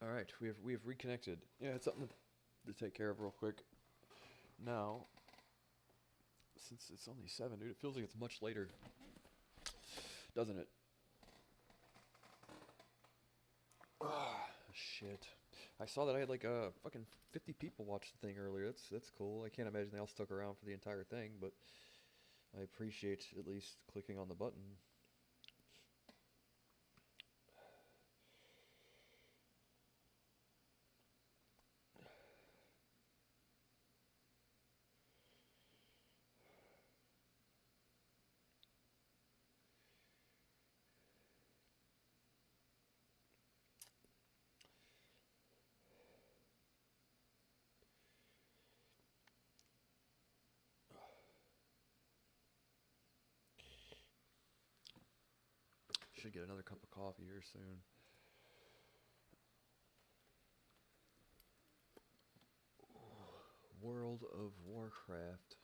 All right, we have reconnected. Yeah, it's something to take care of real quick. Now, since it's only 7, dude, it feels like it's much later, doesn't it? Ah, shit. I saw that I had like fucking 50 people watch the thing earlier. That's cool. I can't imagine they all stuck around for the entire thing, but I appreciate at least clicking on the button. Should get another cup of coffee here soon. World of Warcraft.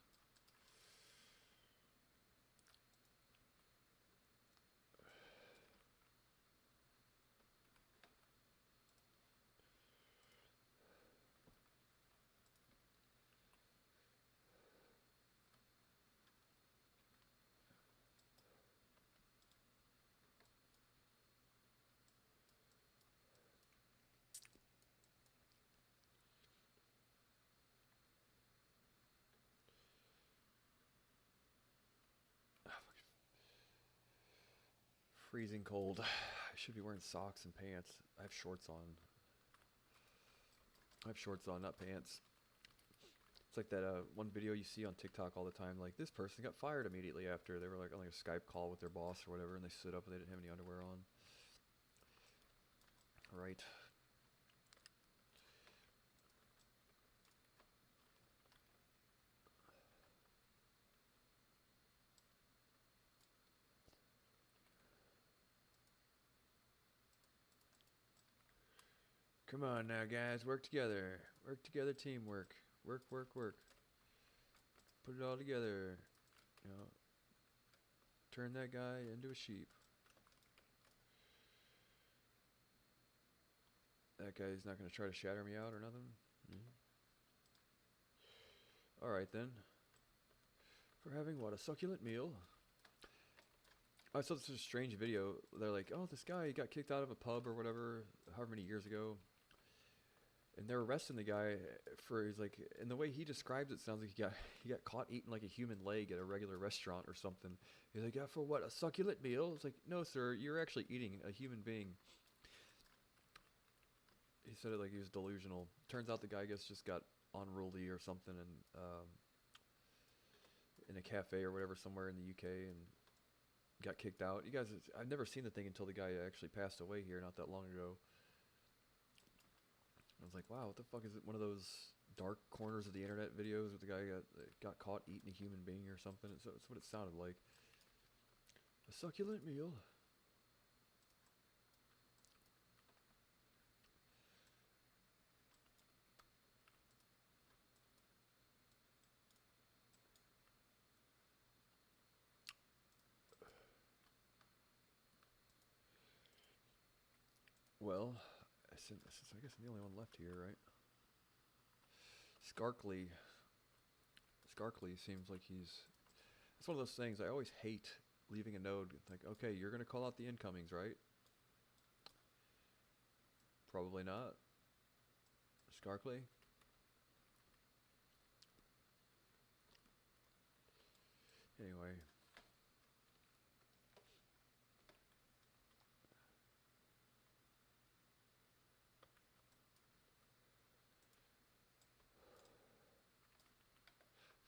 Freezing cold. I should be wearing socks and pants. I have shorts on. I have shorts on, not pants. It's like that one video you see on TikTok all the time. Like, this person got fired immediately after they were like on like a Skype call with their boss or whatever, and they stood up and they didn't have any underwear on. Right. Come on now, guys. Work together. Work together, teamwork. Work, work, work. Put it all together. You know, turn that guy into a sheep. That guy's not going to try to shatter me out or nothing. Alright then. For having what? A succulent meal? I saw this strange video. They're like, oh, this guy got kicked out of a pub or whatever, however many years ago. And they're arresting the guy for, he's like, and the way he describes it sounds like he got caught eating like a human leg at a regular restaurant or something. He's like, yeah, for what? A succulent meal? It's like, no, sir, you're actually eating a human being. He said it like he was delusional. Turns out the guy, I guess, just got unruly or something and in a cafe or whatever somewhere in the UK and got kicked out. You guys, I've never seen the thing until the guy actually passed away here not that long ago. I was like, wow, what the fuck is it? One of those dark corners of the internet videos where the guy got caught eating a human being or something. It's what it sounded like. A succulent meal. Well, I guess I'm the only one left here, right? Skarkly. Skarkly seems like he's... It's one of those things I always hate leaving a node. Like, okay, you're going to call out the incomings, right? Probably not. Skarkly? Anyway.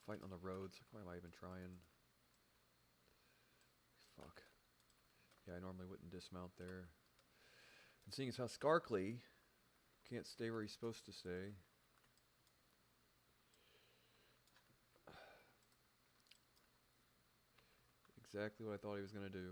Fighting on the roads. Why am I even trying? Fuck. Yeah, I normally wouldn't dismount there. And seeing as how Skarkly can't stay where he's supposed to stay. Exactly what I thought he was going to do.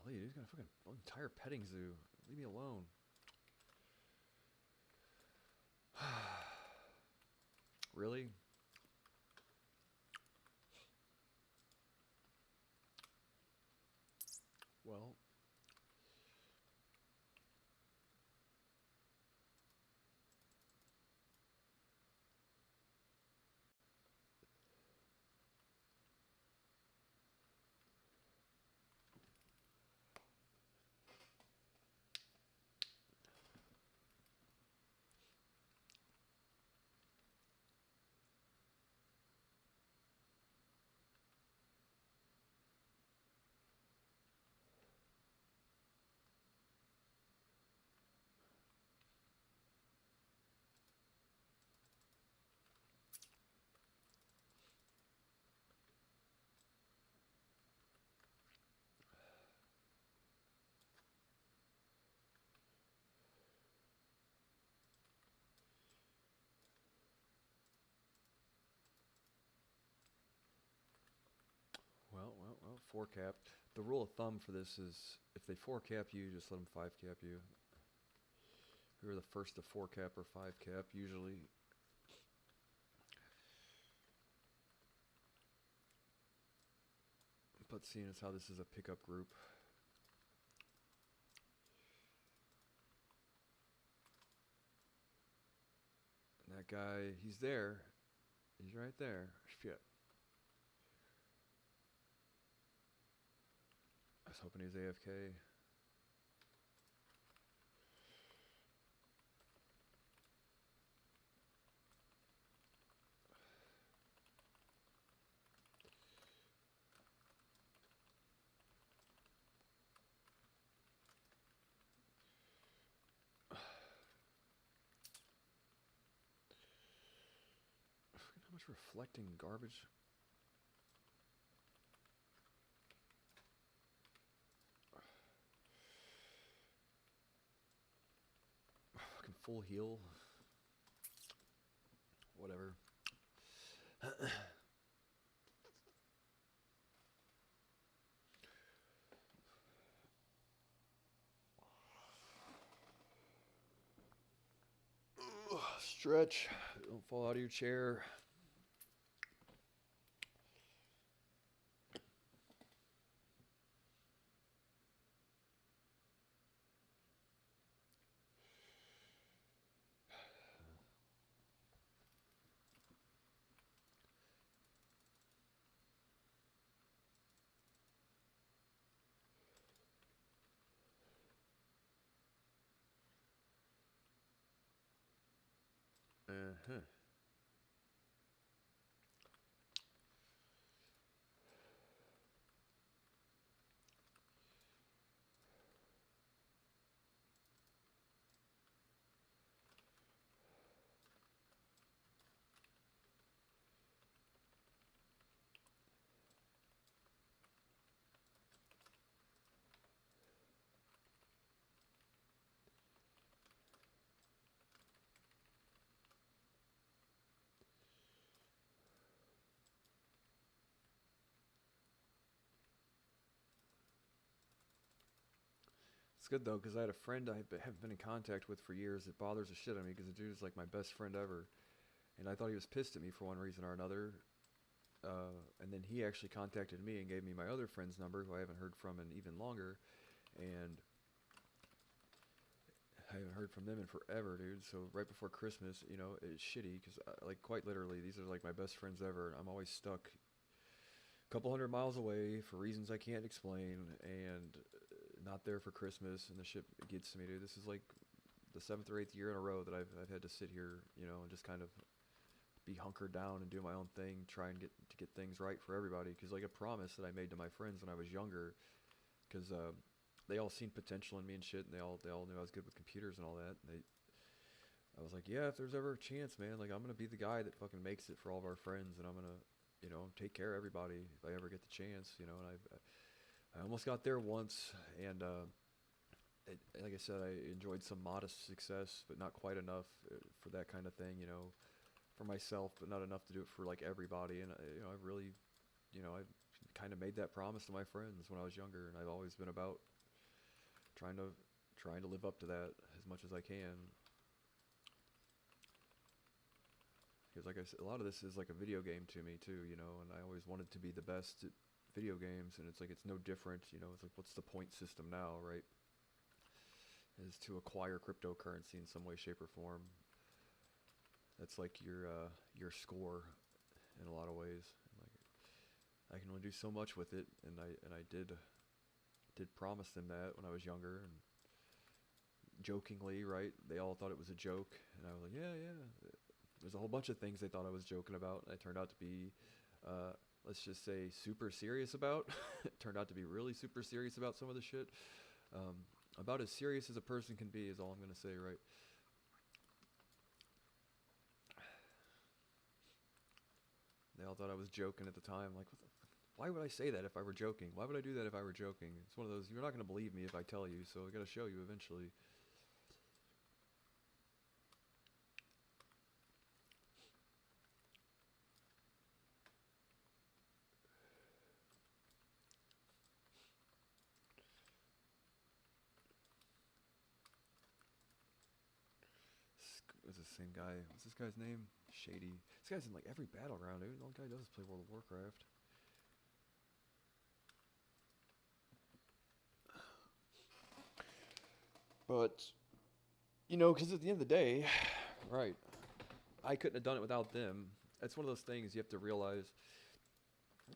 Golly, dude, he's got a fucking entire petting zoo. Leave me alone. Really? Well. Well, 4 cap. The rule of thumb for this is if they 4 cap you, just let them 5 cap you. Who are the first to 4 cap or 5 cap usually. But seeing as how this is a pickup group. And that guy, he's there. He's right there. Shit. I was hoping he was AFK. How much reflecting garbage? Fucking full heal. Whatever. Stretch. Don't fall out of your chair. Uh-huh. It's good though, because I had a friend I have been in contact with for years that bothers the shit out of me because the dude's like my best friend ever. And I thought he was pissed at me for one reason or another. And then he actually contacted me and gave me my other friend's number, who I haven't heard from in even longer. And I haven't heard from them in forever, dude. So right before Christmas, you know, it's shitty because, like, quite literally, these are like my best friends ever. I'm always stuck a couple hundred miles away for reasons I can't explain, and not there for Christmas. And the shit gets to me, dude. This is like the 7th or 8th year in a row that I've had to sit here, you know, and just kind of be hunkered down and do my own thing, try and get things right for everybody. Because like a promise that I made to my friends when I was younger, because they all seen potential in me and shit, and they all knew I was good with computers and all that. And I was like, yeah, if there's ever a chance, man, like I'm gonna be the guy that fucking makes it for all of our friends, and I'm gonna, you know, take care of everybody if I ever get the chance, you know. And I almost got there once, and like I said, I enjoyed some modest success, but not quite enough for that kind of thing, you know, for myself, but not enough to do it for like everybody. And you know, I really, you know, I kind of made that promise to my friends when I was younger, and I've always been about trying to live up to that as much as I can. Because like I said, a lot of this is like a video game to me too, you know, and I always wanted to be the best at video games, and it's like it's no different, you know. It's like, what's the point system now, right? Is to acquire cryptocurrency in some way, shape, or form. That's like your score in a lot of ways. And like, I can only do so much with it, and I did promise them that when I was younger, and jokingly, right? They all thought it was a joke, and I was like, yeah, yeah. There's a whole bunch of things they thought I was joking about, and I turned out to be, let's just say, super serious about. It turned out to be really super serious about some of the shit. About as serious as a person can be is all I'm going to say, right? They all thought I was joking at the time. Like, why would I say that if I were joking? Why would I do that if I were joking? It's one of those, you're not going to believe me if I tell you, so I got to show you eventually. Is the same guy? What's this guy's name? Shady. This guy's in like every battleground, dude. All the guy does is play World of Warcraft. But, you know, because at the end of the day, right, I couldn't have done it without them. That's one of those things you have to realize.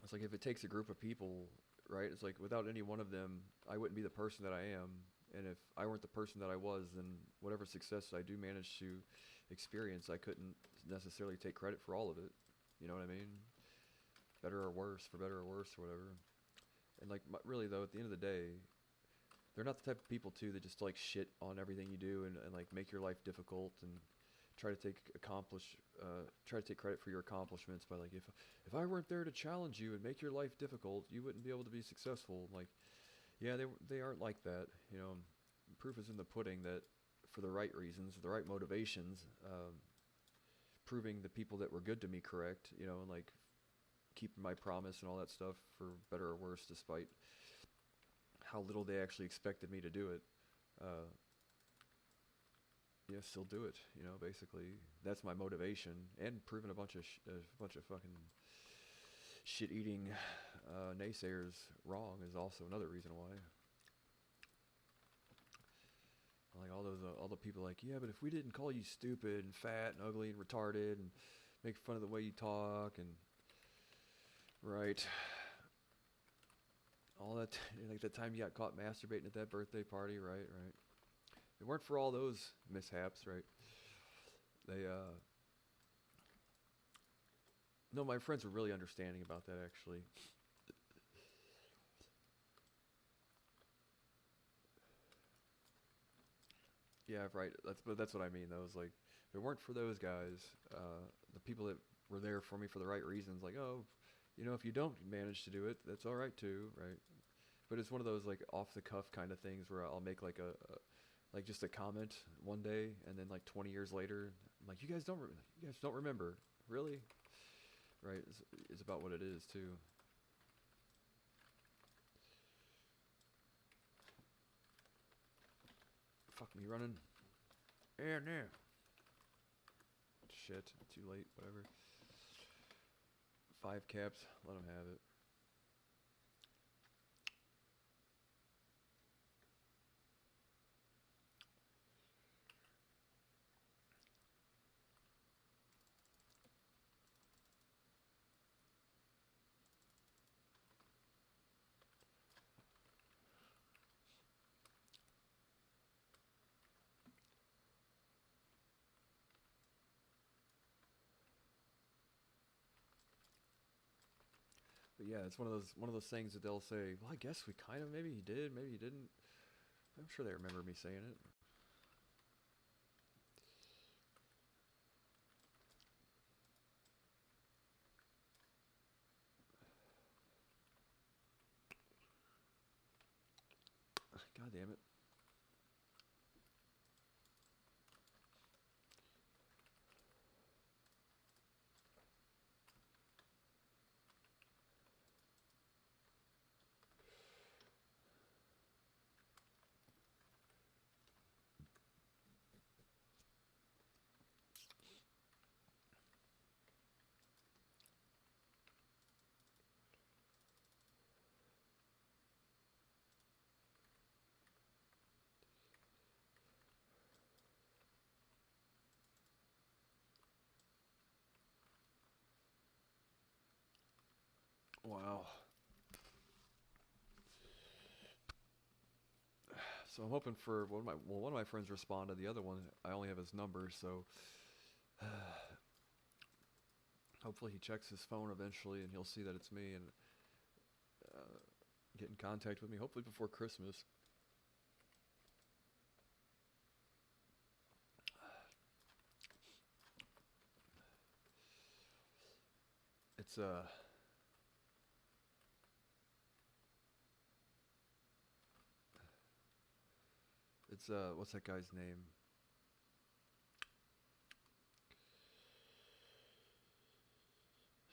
It's like if it takes a group of people, right, it's like without any one of them, I wouldn't be the person that I am. And if I weren't the person that I was, then whatever success I do manage to experience, I couldn't necessarily take credit for all of it. You know what I mean? Better or worse, for better or worse, or whatever. And like, really though, at the end of the day, they're not the type of people too that just like shit on everything you do and like make your life difficult and try to take credit for your accomplishments by like, if I weren't there to challenge you and make your life difficult, you wouldn't be able to be successful. Like, yeah, they aren't like that. You know, proof is in the pudding that for the right reasons, the right motivations, proving the people that were good to me correct, you know, and like keeping my promise and all that stuff for better or worse, despite how little they actually expected me to do it. Yeah, still do it. You know, basically that's my motivation, and proving a bunch of fucking shit-eating naysayers wrong is also another reason why. Like all the people like, yeah, but if we didn't call you stupid and fat and ugly and retarded and make fun of the way you talk and right, all that, like the time you got caught masturbating at that birthday party, right. If it weren't for all those mishaps, right, they no, my friends were really understanding about that actually. Yeah, right. That's what I mean. Though, is like, if it weren't for those guys, the people that were there for me for the right reasons, like, oh, you know, if you don't manage to do it, that's all right too, right? But it's one of those like off the cuff kind of things where I'll make like like just a comment one day, and then like 20 years later, I'm like, you guys don't remember, really, right? It's about what it is too. Fuck me running. And there. Shit, too late, whatever. 5 caps, let them have it. But yeah, it's one of those things that they'll say, well, I guess we kind of, maybe he did, maybe he didn't. I'm sure they remember me saying it. God damn it. Wow. So I'm hoping for one of my friends responded. The other one, I only have his number, so hopefully he checks his phone eventually and he'll see that it's me and get in contact with me. Hopefully before Christmas. It's what's that guy's name?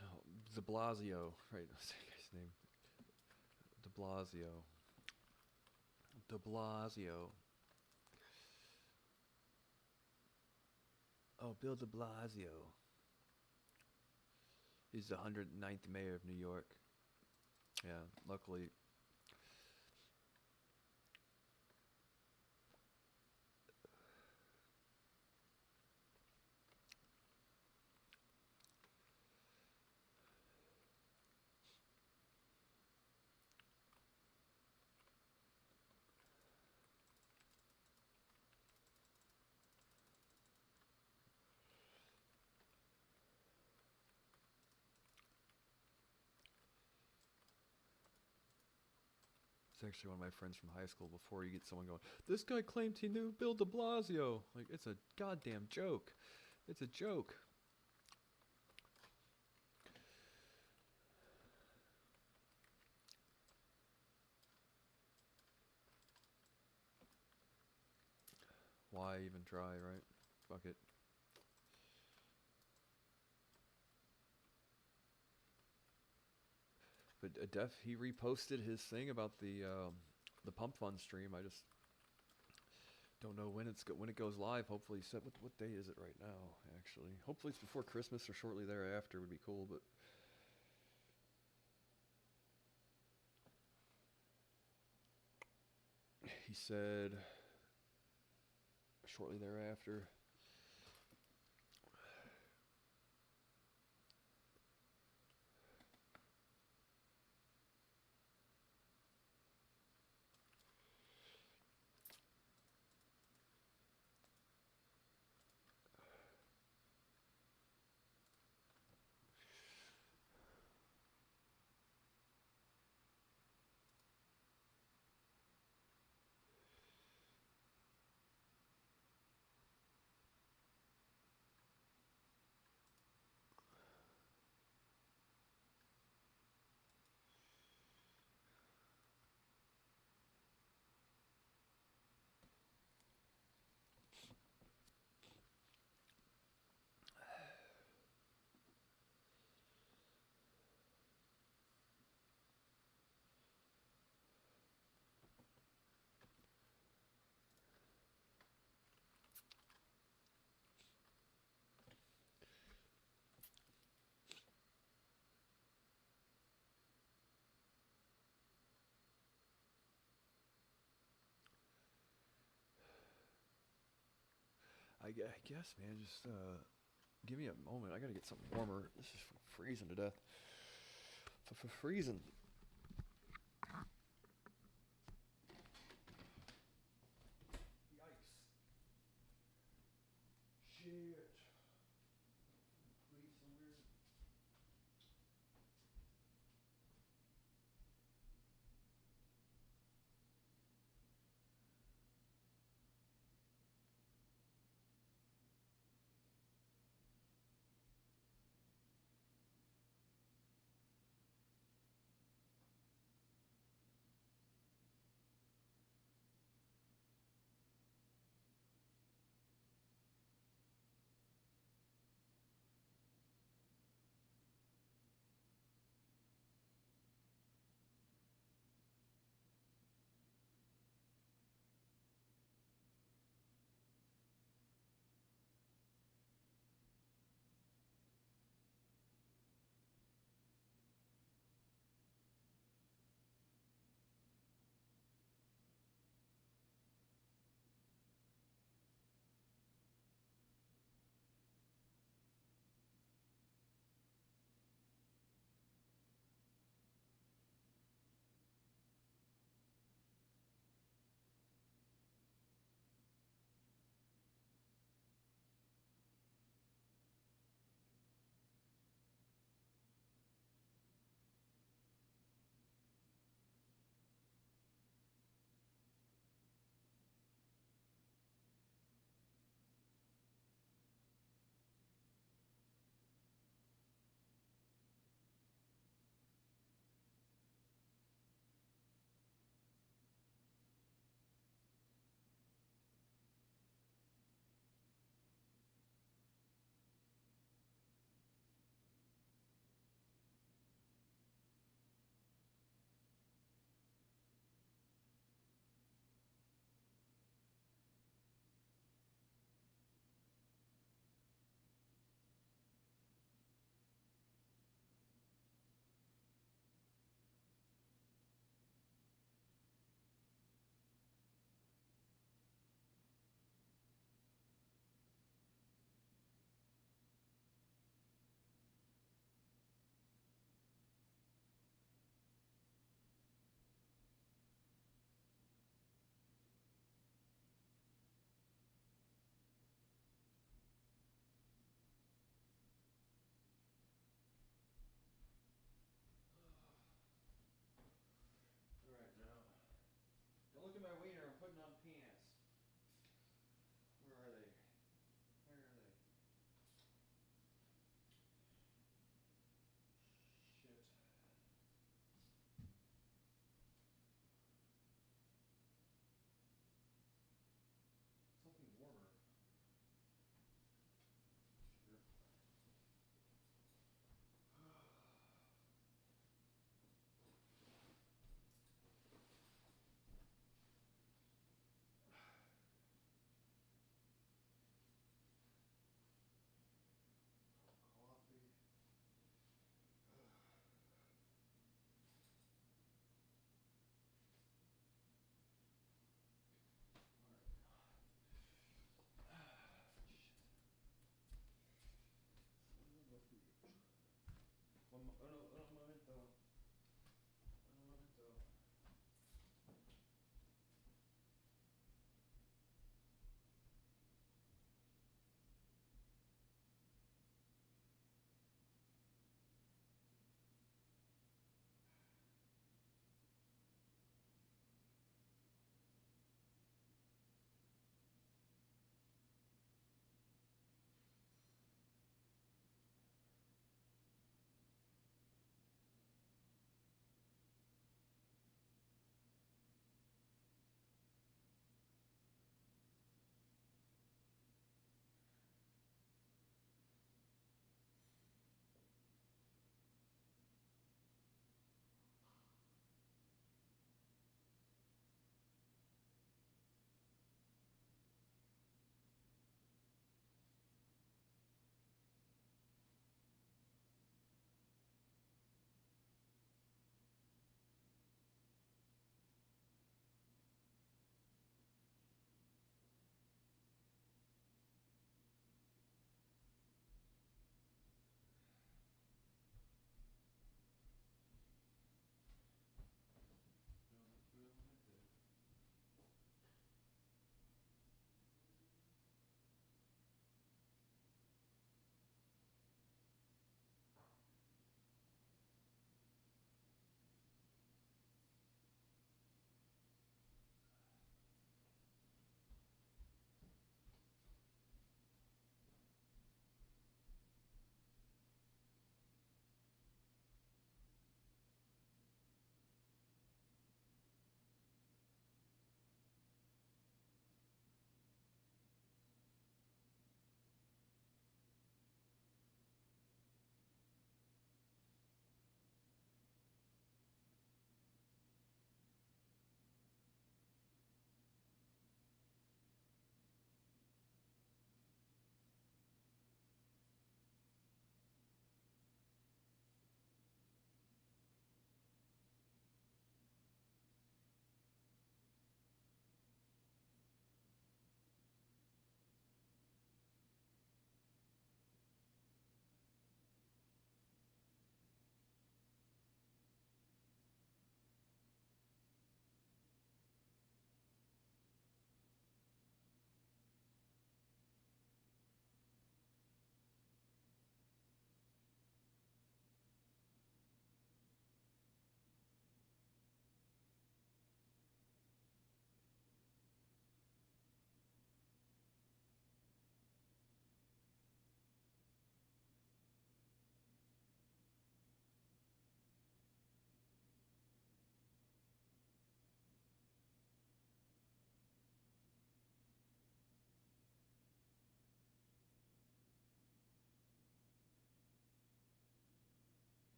Oh, De Blasio, right? What's that guy's name? De Blasio. De Blasio. Oh, Bill De Blasio. He's the 109th mayor of New York. Yeah, luckily. It's actually one of my friends from high school. Before you get someone going, this guy claimed he knew Bill De Blasio. Like, it's a goddamn joke. It's a joke. Why even try, right? Fuck it. But he reposted his thing about the pump fund stream. I just don't know when when it goes live. Hopefully, what day is it right now? Actually, hopefully it's before Christmas or shortly thereafter would be cool. But he said shortly thereafter. I guess, man, just give me a moment. I gotta get something warmer. This is freezing to death. Freezing. Yikes. Shit. Freeze somewhere.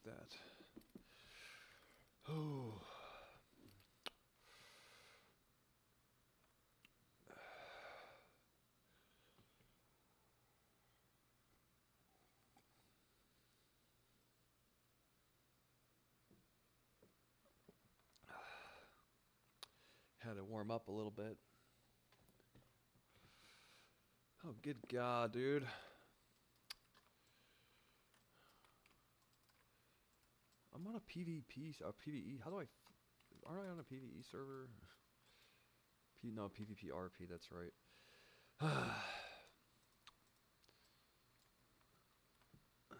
like that. Oh. Had to warm up a little bit. Oh, good God, dude. I'm on a PvP, PvE. How do aren't I on a PvE server? No, PvP RP, that's right.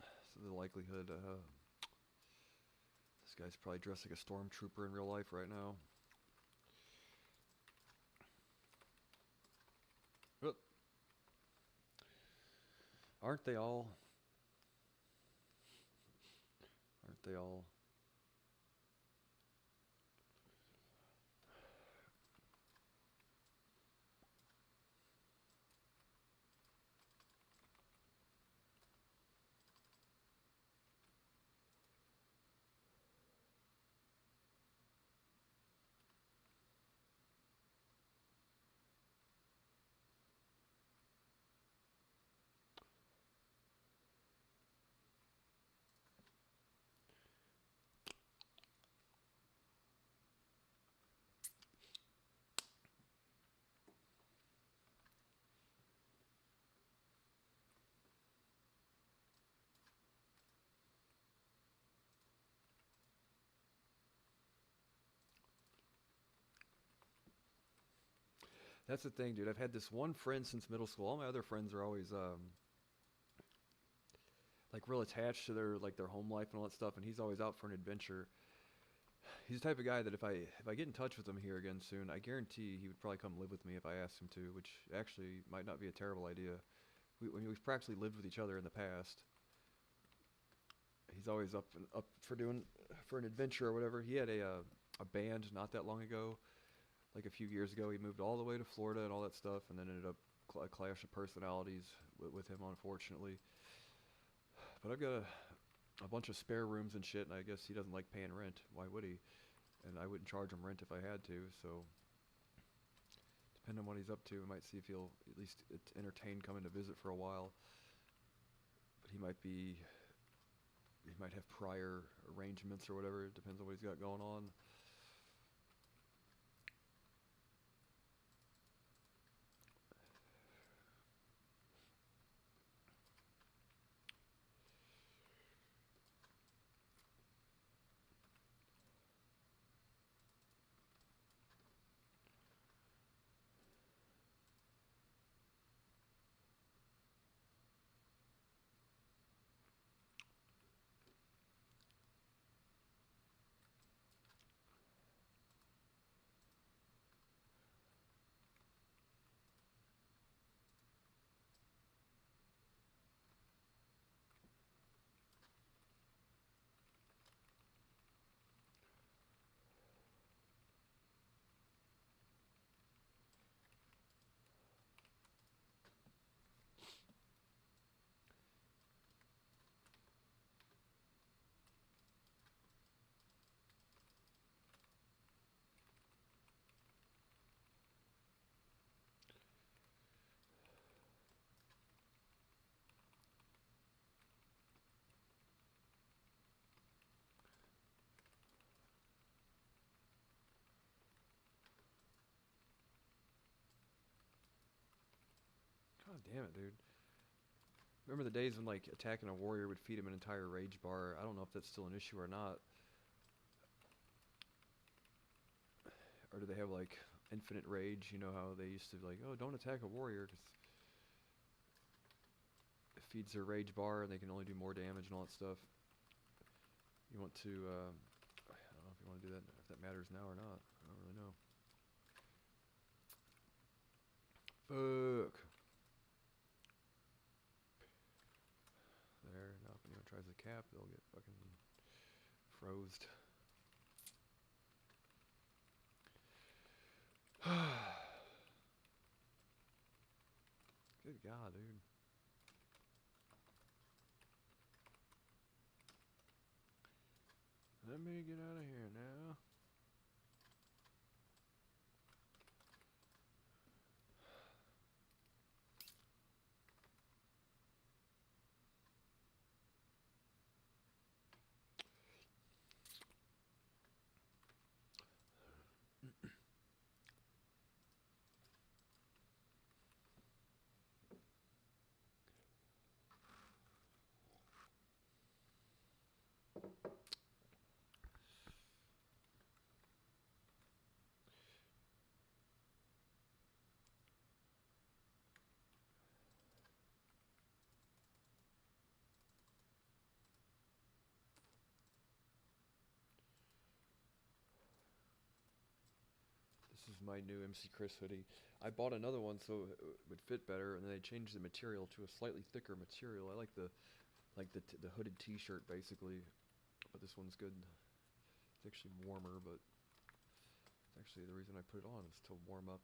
So the likelihood, this guy's probably dressed like a stormtrooper in real life right now. Oop. Aren't they all? Aren't they all? That's the thing, dude. I've had this one friend since middle school. All my other friends are always like real attached to their home life and all that stuff, and he's always out for an adventure. He's the type of guy that if I get in touch with him here again soon, I guarantee he would probably come live with me if I asked him to, which actually might not be a terrible idea. We've practically lived with each other in the past. He's always up for an adventure or whatever. He had a band not that long ago. Like a few years ago, he moved all the way to Florida and all that stuff, and then ended up a clash of personalities with him, unfortunately. But I've got a bunch of spare rooms and shit, and I guess he doesn't like paying rent. Why would he? And I wouldn't charge him rent if I had to, so depending on what he's up to, I might see if he'll at least entertain coming to visit for a while. But he might have prior arrangements or whatever. It depends on what he's got going on. God damn it, dude. Remember the days when like attacking a warrior would feed him an entire rage bar? I don't know if that's still an issue or not. Or do they have like infinite rage? You know how they used to be like, oh, don't attack a warrior because it feeds their rage bar and they can only do more damage and all that stuff. You want to, I don't know if you want to do that, if that matters now or not. I don't really know. Fuck. There, now if anyone tries to cap, they'll get fucking froze. Good God, dude. Let me get out of here now. This is my new MC Chris hoodie. I bought another one so it would fit better, and then they changed the material to a slightly thicker material. I like the hooded T-shirt basically, but this one's good. It's actually warmer, but it's actually the reason I put it on is to warm up.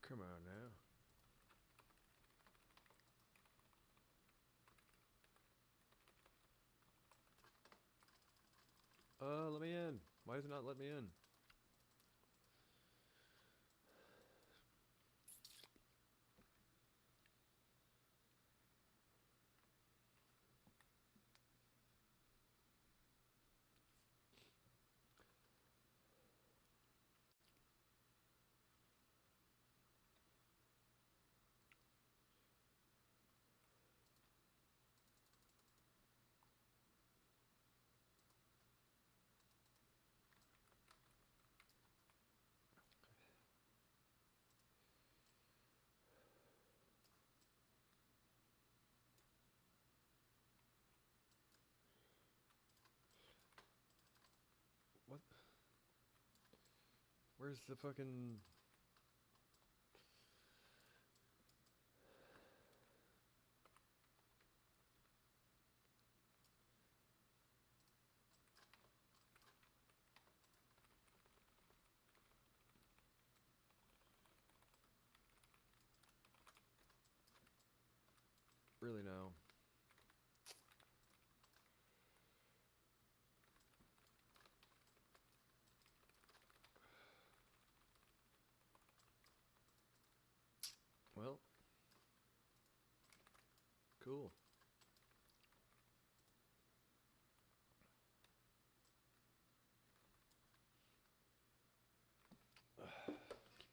Come on now. Let me in. Why does it not let me in? What? Where's the fucking... Really now? Well, cool.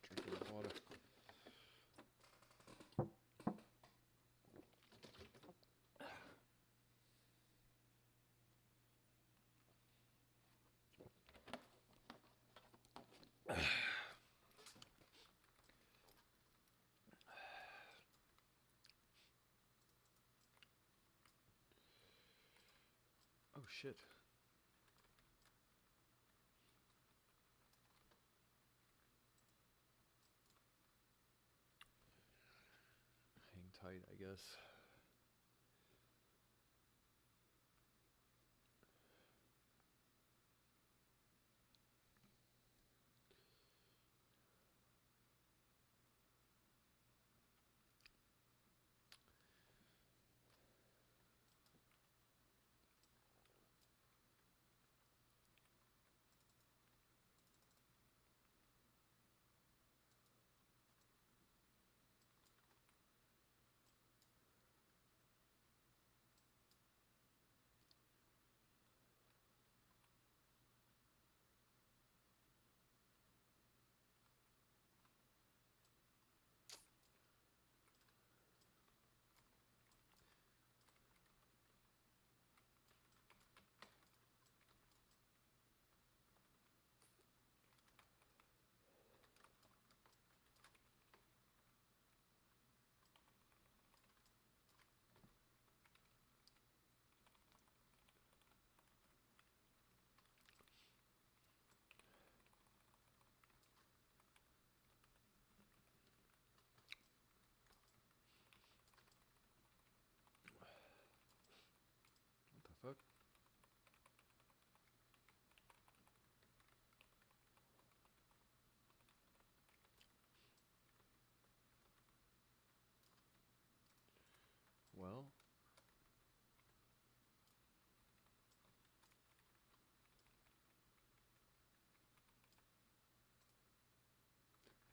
Keep drinking the water. Oh shit. Hang tight, I guess. Well.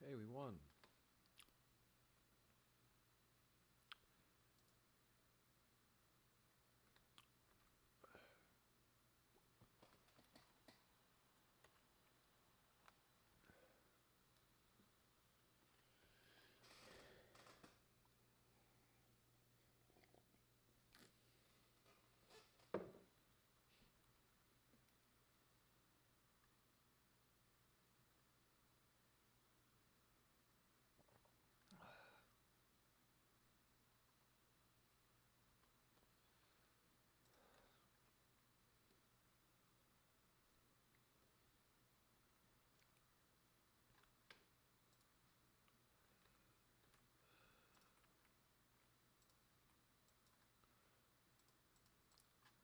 Hey, we won.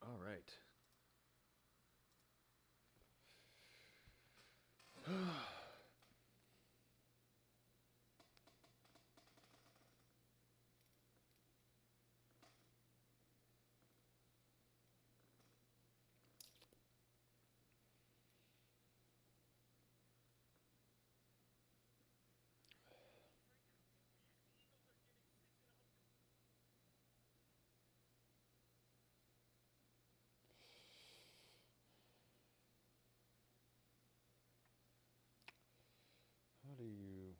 All right. How do you...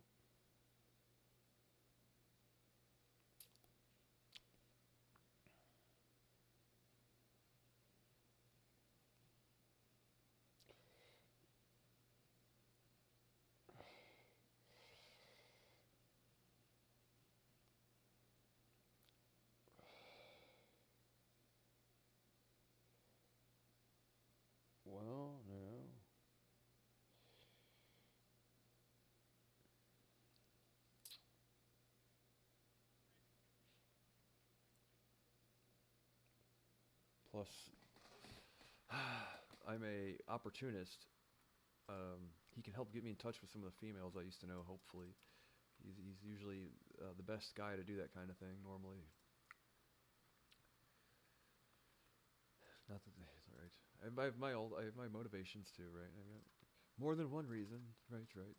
Well, no. Plus, I'm a opportunist. He can help get me in touch with some of the females I used to know, hopefully. He's usually the best guy to do that kind of thing, normally. Not that it's all right. I have my motivations too, right? I've got more than one reason. Right, right.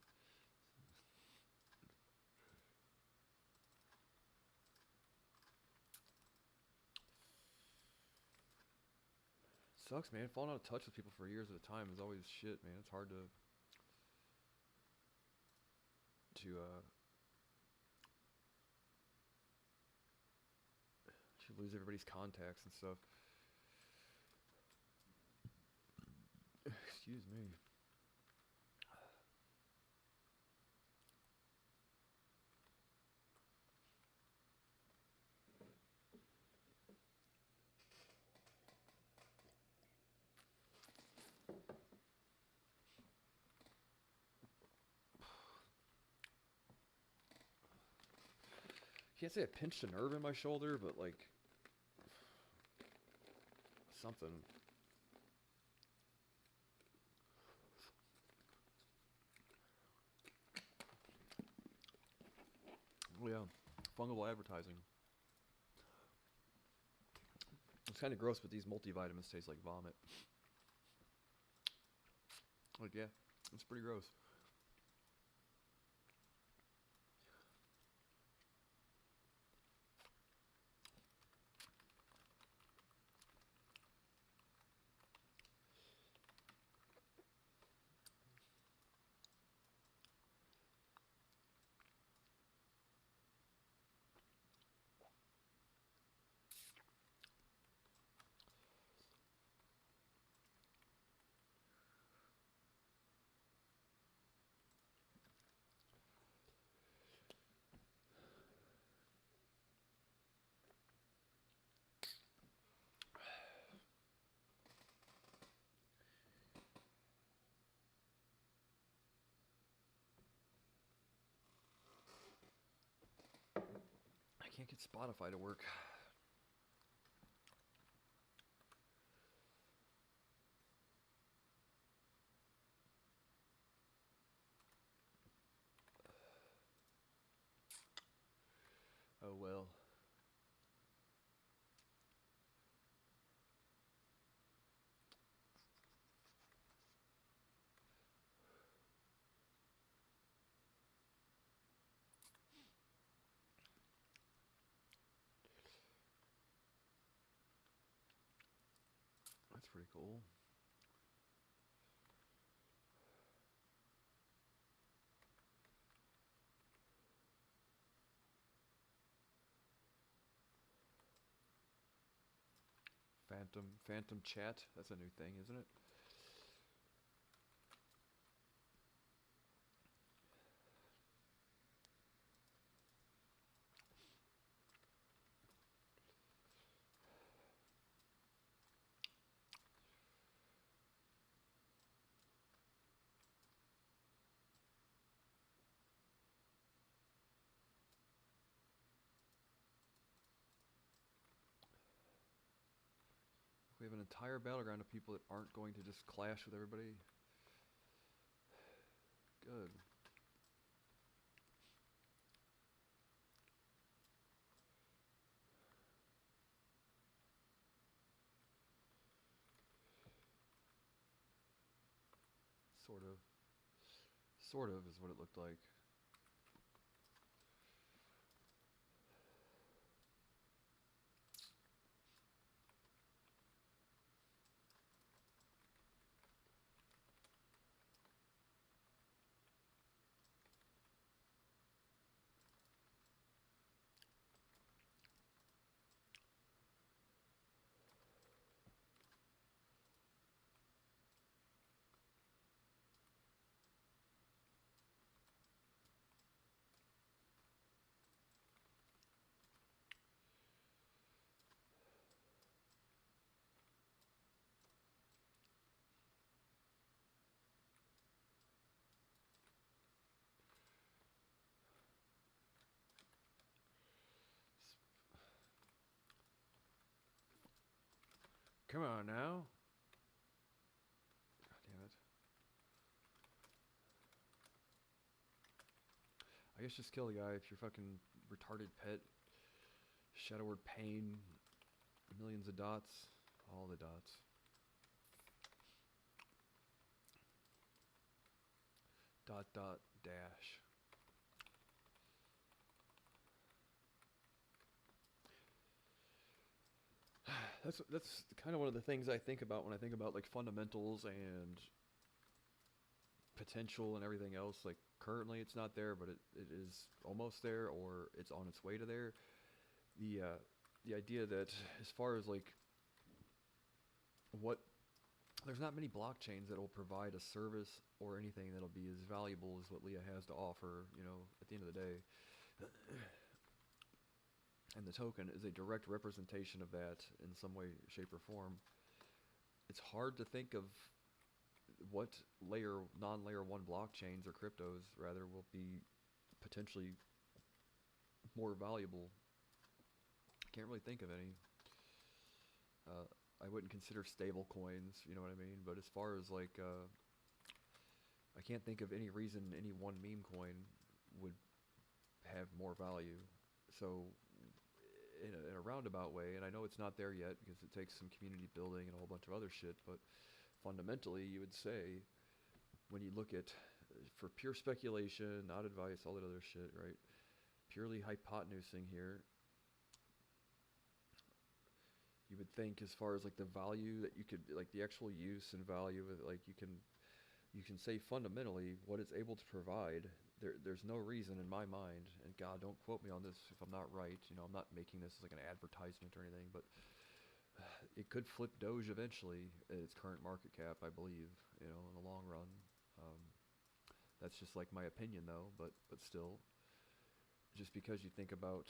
Sucks, man. Falling out of touch with people for years at a time is always shit, man. It's hard to lose everybody's contacts and stuff. Excuse me. Can't say I pinched a nerve in my shoulder, but like something. Oh yeah, fungal advertising. It's kind of gross, but these multivitamins taste like vomit. Like yeah, it's pretty gross. I can't get Spotify to work. Oh well. That's pretty cool. Phantom chat. That's a new thing, isn't it? We have an entire battleground of people that aren't going to just clash with everybody. Good. Sort of. Sort of is what it looked like. Come on now. God damn it. I guess just kill the guy if you're fucking retarded pet. Shadow word pain. Millions of dots. All the dots. Dot dot dash. That's kind of one of the things I think about when I think about like fundamentals and potential and everything else. Like currently it's not there, but it is almost there, or it's on its way to there. The idea that as far as like what, there's not many blockchains that will provide a service or anything that'll be as valuable as what Leah has to offer, you know, at the end of the day. And the token is a direct representation of that in some way, shape, or form. It's hard to think of what non-layer 1 blockchains or cryptos rather will be potentially more valuable. Can't really think of any. I wouldn't consider stable coins, you know what I mean? But as far as like, I can't think of any reason any one meme coin would have more value. So in a roundabout way, and I know it's not there yet because it takes some community building and a whole bunch of other shit, but fundamentally you would say, when you look at, for pure speculation, not advice, all that other shit, right? Purely hypotenusing here, you would think as far as like the value that you could, like the actual use and value of it, like you can say fundamentally what it's able to provide. There's no reason in my mind, and God, don't quote me on this if I'm not right. You know, I'm not making this as like an advertisement or anything, but it could flip Doge eventually at its current market cap, I believe. You know, in the long run. That's just like my opinion, though. But still, just because you think about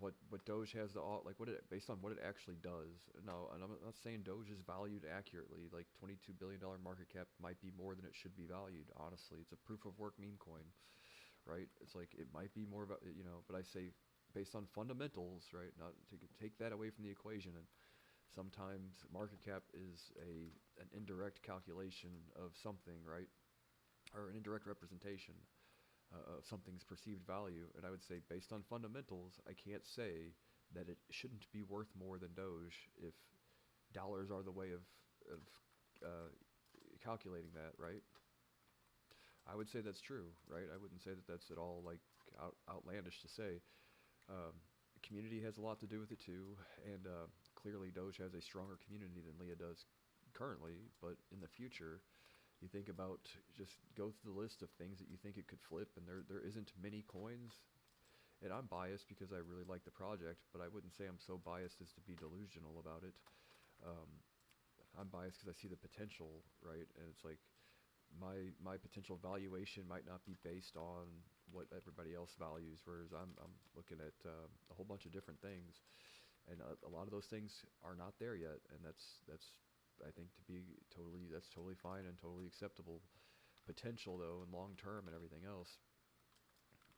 what Doge has to like based on what it actually does. No, and I'm not saying Doge is valued accurately. Like $22 billion market cap might be more than it should be valued. Honestly, it's a proof of work meme coin, right? It's like it might be more about, you know, but I say based on fundamentals, right? Not to take that away from the equation. And sometimes market cap is an indirect calculation of something, right? Or an indirect representation of something's perceived value. And I would say, based on fundamentals, I can't say that it shouldn't be worth more than Doge if dollars are the way of calculating that, right? I would say that's true, right? I wouldn't say that that's at all like outlandish to say. Community has a lot to do with it too, and clearly Doge has a stronger community than Leah does currently, but in the future, you think about, just go through the list of things that you think it could flip, and there isn't many coins. And I'm biased because I really like the project, but I wouldn't say I'm so biased as to be delusional about it. Um, I'm biased because I see the potential, right? And it's like my potential valuation might not be based on what everybody else values, whereas I'm looking at a whole bunch of different things, and a lot of those things are not there yet, and that's I think that's totally fine and totally acceptable. Potential though, and long term and everything else,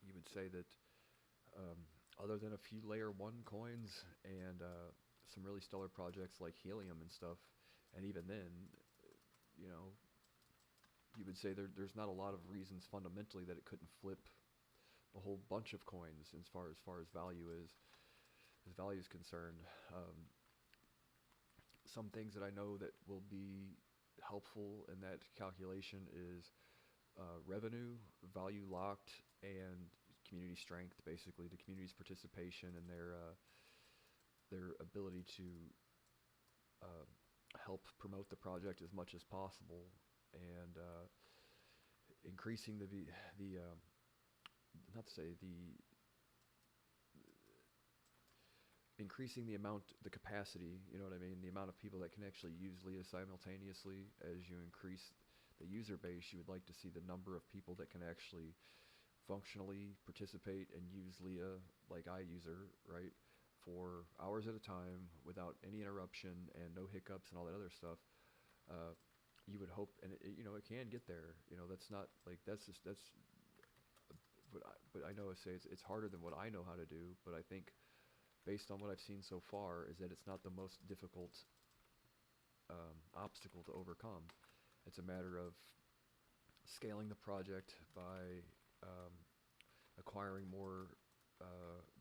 you would say that other than a few layer one coins and some really stellar projects like Helium and stuff, and even then, you know, you would say there's not a lot of reasons fundamentally that it couldn't flip a whole bunch of coins as value is concerned. Some things that I know that will be helpful in that calculation is revenue, value locked, and community strength. Basically, the community's participation and their ability to help promote the project as much as possible, and increasing the not to say the increasing the amount, the capacity, you know what I mean, the amount of people that can actually use Leah simultaneously. As you increase the user base, you would like to see the number of people that can actually functionally participate and use Leah like I use her, right, for hours at a time without any interruption and no hiccups and all that other stuff. You would hope, and it, you know, it can get there. You know, that's not like that's but I know I say it's harder than what I know how to do. But I think, based on what I've seen so far, is that it's not the most difficult obstacle to overcome. It's a matter of scaling the project by acquiring more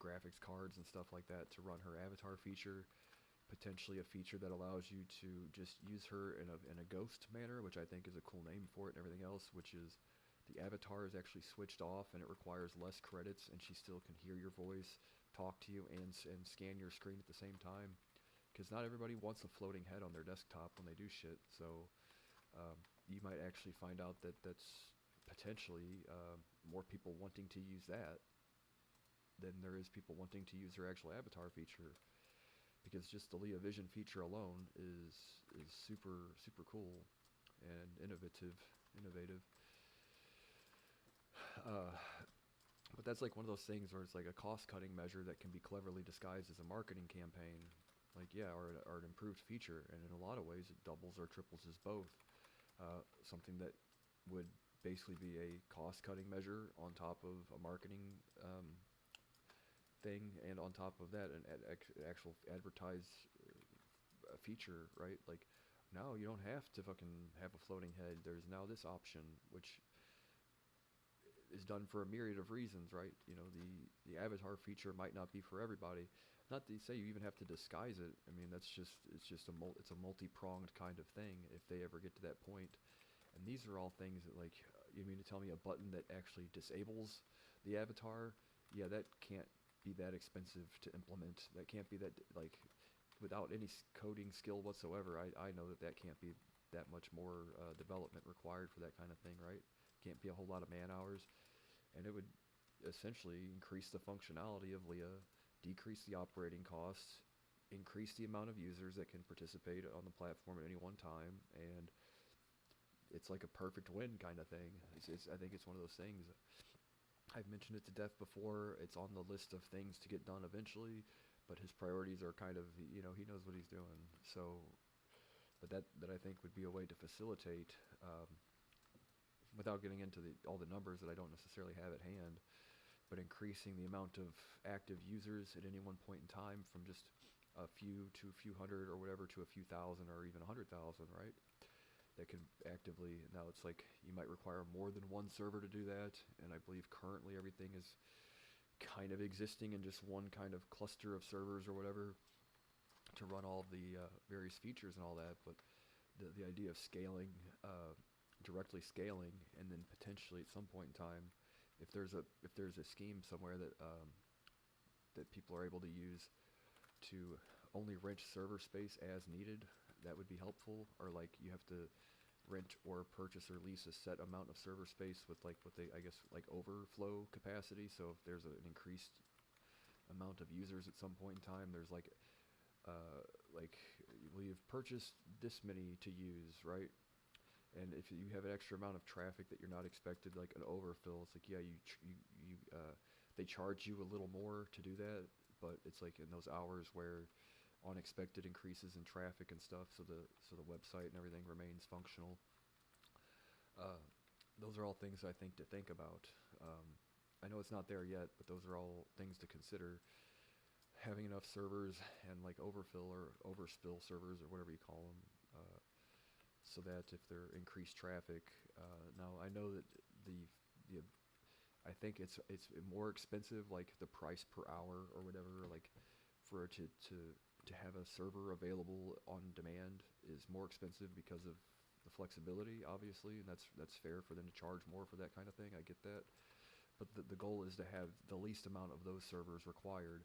graphics cards and stuff like that to run her avatar feature. Potentially a feature that allows you to just use her in a ghost manner, which I think is a cool name for it, and everything else, which is the avatar is actually switched off and it requires less credits, and she still can hear your voice, talk to you, and scan your screen at the same time. Because not everybody wants a floating head on their desktop when they do shit. So you might actually find out that that's potentially more people wanting to use that than there is people wanting to use her actual avatar feature. Because just the Leah Vision feature alone is super cool and innovative. But that's like one of those things where it's like a cost-cutting measure that can be cleverly disguised as a marketing campaign, like or an improved feature, and in a lot of ways it doubles or triples as both. Something that would basically be a cost-cutting measure on top of a marketing thing, and on top of that, an actual advertised feature, right? Like, now you don't have to fucking have a floating head. There's now this option, which is done for a myriad of reasons, right? You know, the avatar feature might not be for everybody. Not to say you even have to disguise it. I mean, it's just a multi-pronged kind of thing if they ever get to that point. And these are all things that, like, you mean to tell me a button that actually disables the avatar? Yeah, that can't be that expensive to implement. That can't be that, like, without any coding skill whatsoever. I know that can't be that much more development required for that kind of thing, right? Can't be a whole lot of man hours, and it would essentially increase the functionality of Leah, decrease the operating costs, increase the amount of users that can participate on the platform at any one time, and it's like a perfect win kind of thing. I think it's one of those things. I've mentioned it to death before. It's on the list of things to get done eventually, but his priorities are kind of, you know, he knows what he's doing. So, but that I think would be a way to facilitate, without getting into all the numbers that I don't necessarily have at hand, but increasing the amount of active users at any one point in time from just a few to a few hundred or whatever to a few thousand or even 100,000, right? That can actively, now it's like you might require more than one server to do that, and I believe currently everything is kind of existing in just one kind of cluster of servers or whatever to run all the various features and all that. But the idea of scaling, directly scaling, and then potentially at some point in time, if there's a scheme somewhere that that people are able to use to only rent server space as needed. That would be helpful. Or like you have to rent or purchase or lease a set amount of server space with like what they, I guess, like overflow capacity. So if there's an increased amount of users at some point in time, there's like well, you've purchased this many to use, right? And if you have an extra amount of traffic that you're not expected, like an overfill, it's like, yeah, they charge you a little more to do that, but it's like in those hours where unexpected increases in traffic and stuff, so the website and everything remains functional. Those are all things I think to think about. I know it's not there yet, but those are all things to consider. Having enough servers and like overfill or overspill servers or whatever you call them, so that if there increased traffic, now I know that the I think it's more expensive, like the price per hour or whatever, like for it to have a server available on demand is more expensive because of the flexibility, obviously, and that's fair for them to charge more for that kind of thing. I get that, but the goal is to have the least amount of those servers required,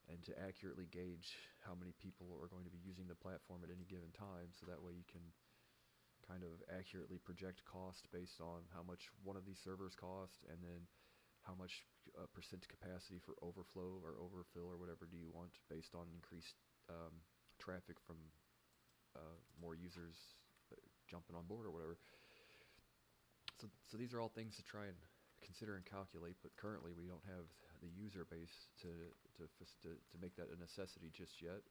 and to accurately gauge how many people are going to be using the platform at any given time, so that way you can kind of accurately project cost based on how much one of these servers cost, and then how much percent capacity for overflow or overfill or whatever do you want based on increased traffic from more users jumping on board or whatever. So these are all things to try and consider and calculate, but currently we don't have the user base to make that a necessity just yet,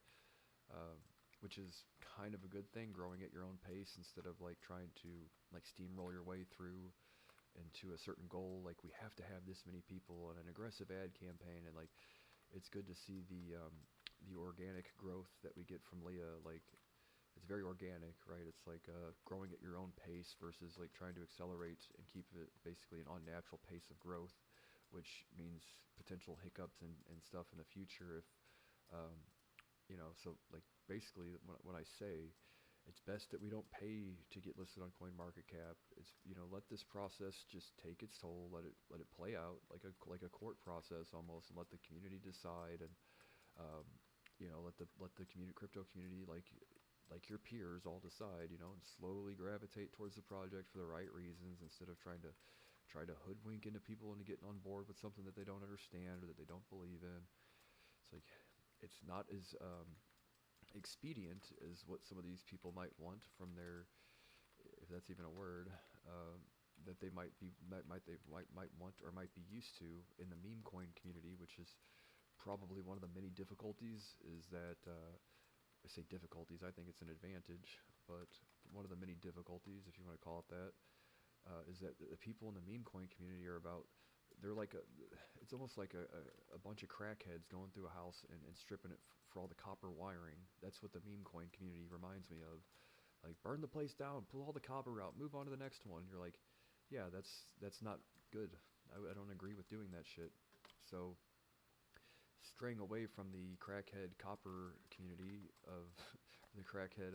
which is kind of a good thing, growing at your own pace instead of like trying to like steamroll your way through into a certain goal. Like, we have to have this many people and an aggressive ad campaign, and like it's good to see the organic growth that we get from Leah. Like, it's very organic, right? It's like growing at your own pace versus like trying to accelerate and keep it basically an unnatural pace of growth, which means potential hiccups and stuff in the future if so like basically when I say it's best that we don't pay to get listed on CoinMarketCap, it's, let this process just take its toll, let it play out like a court process almost, and let the community decide, and let the crypto community, like your peers, all decide, and slowly gravitate towards the project for the right reasons, instead of trying to hoodwink into people into getting on board with something that they don't understand or that they don't believe in. It's like, it's not as expedient as what some of these people might want from their, if that's even a word, that they might want or might be used to in the meme coin community, which is probably one of the many difficulties. Is that I say difficulties, I think it's an advantage, but one of the many difficulties, if you want to call it that, is that the people in the meme coin community are they're like it's almost like a bunch of crackheads going through a house and stripping it for all the copper wiring. That's what the meme coin community reminds me of. Like, burn the place down, pull all the copper out, move on to the next one. You're like, yeah, that's not good. I don't agree with doing that shit. So straying away from the crackhead copper community of the crackhead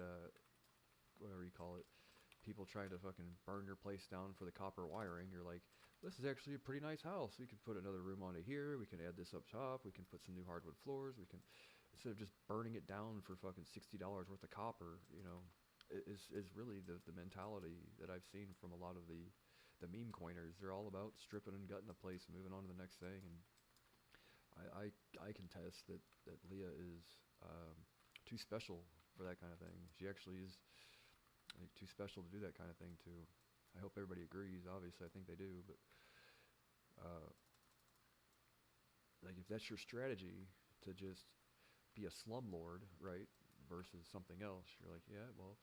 whatever you call it, people trying to fucking burn your place down for the copper wiring, you're like, this is actually a pretty nice house. We could put another room on it here. We can add this up top. We can put some new hardwood floors. We can, instead of just burning it down for fucking $60 worth of copper, is really the mentality that I've seen from a lot of the meme coiners. They're all about stripping and gutting the place and moving on to the next thing. And I contest that Leah is too special for that kind of thing. She actually is like too special to do that kind of thing too. I hope everybody agrees. Obviously, I think they do, but like, if that's your strategy to just be a slumlord, right, versus something else, you're like, yeah, well,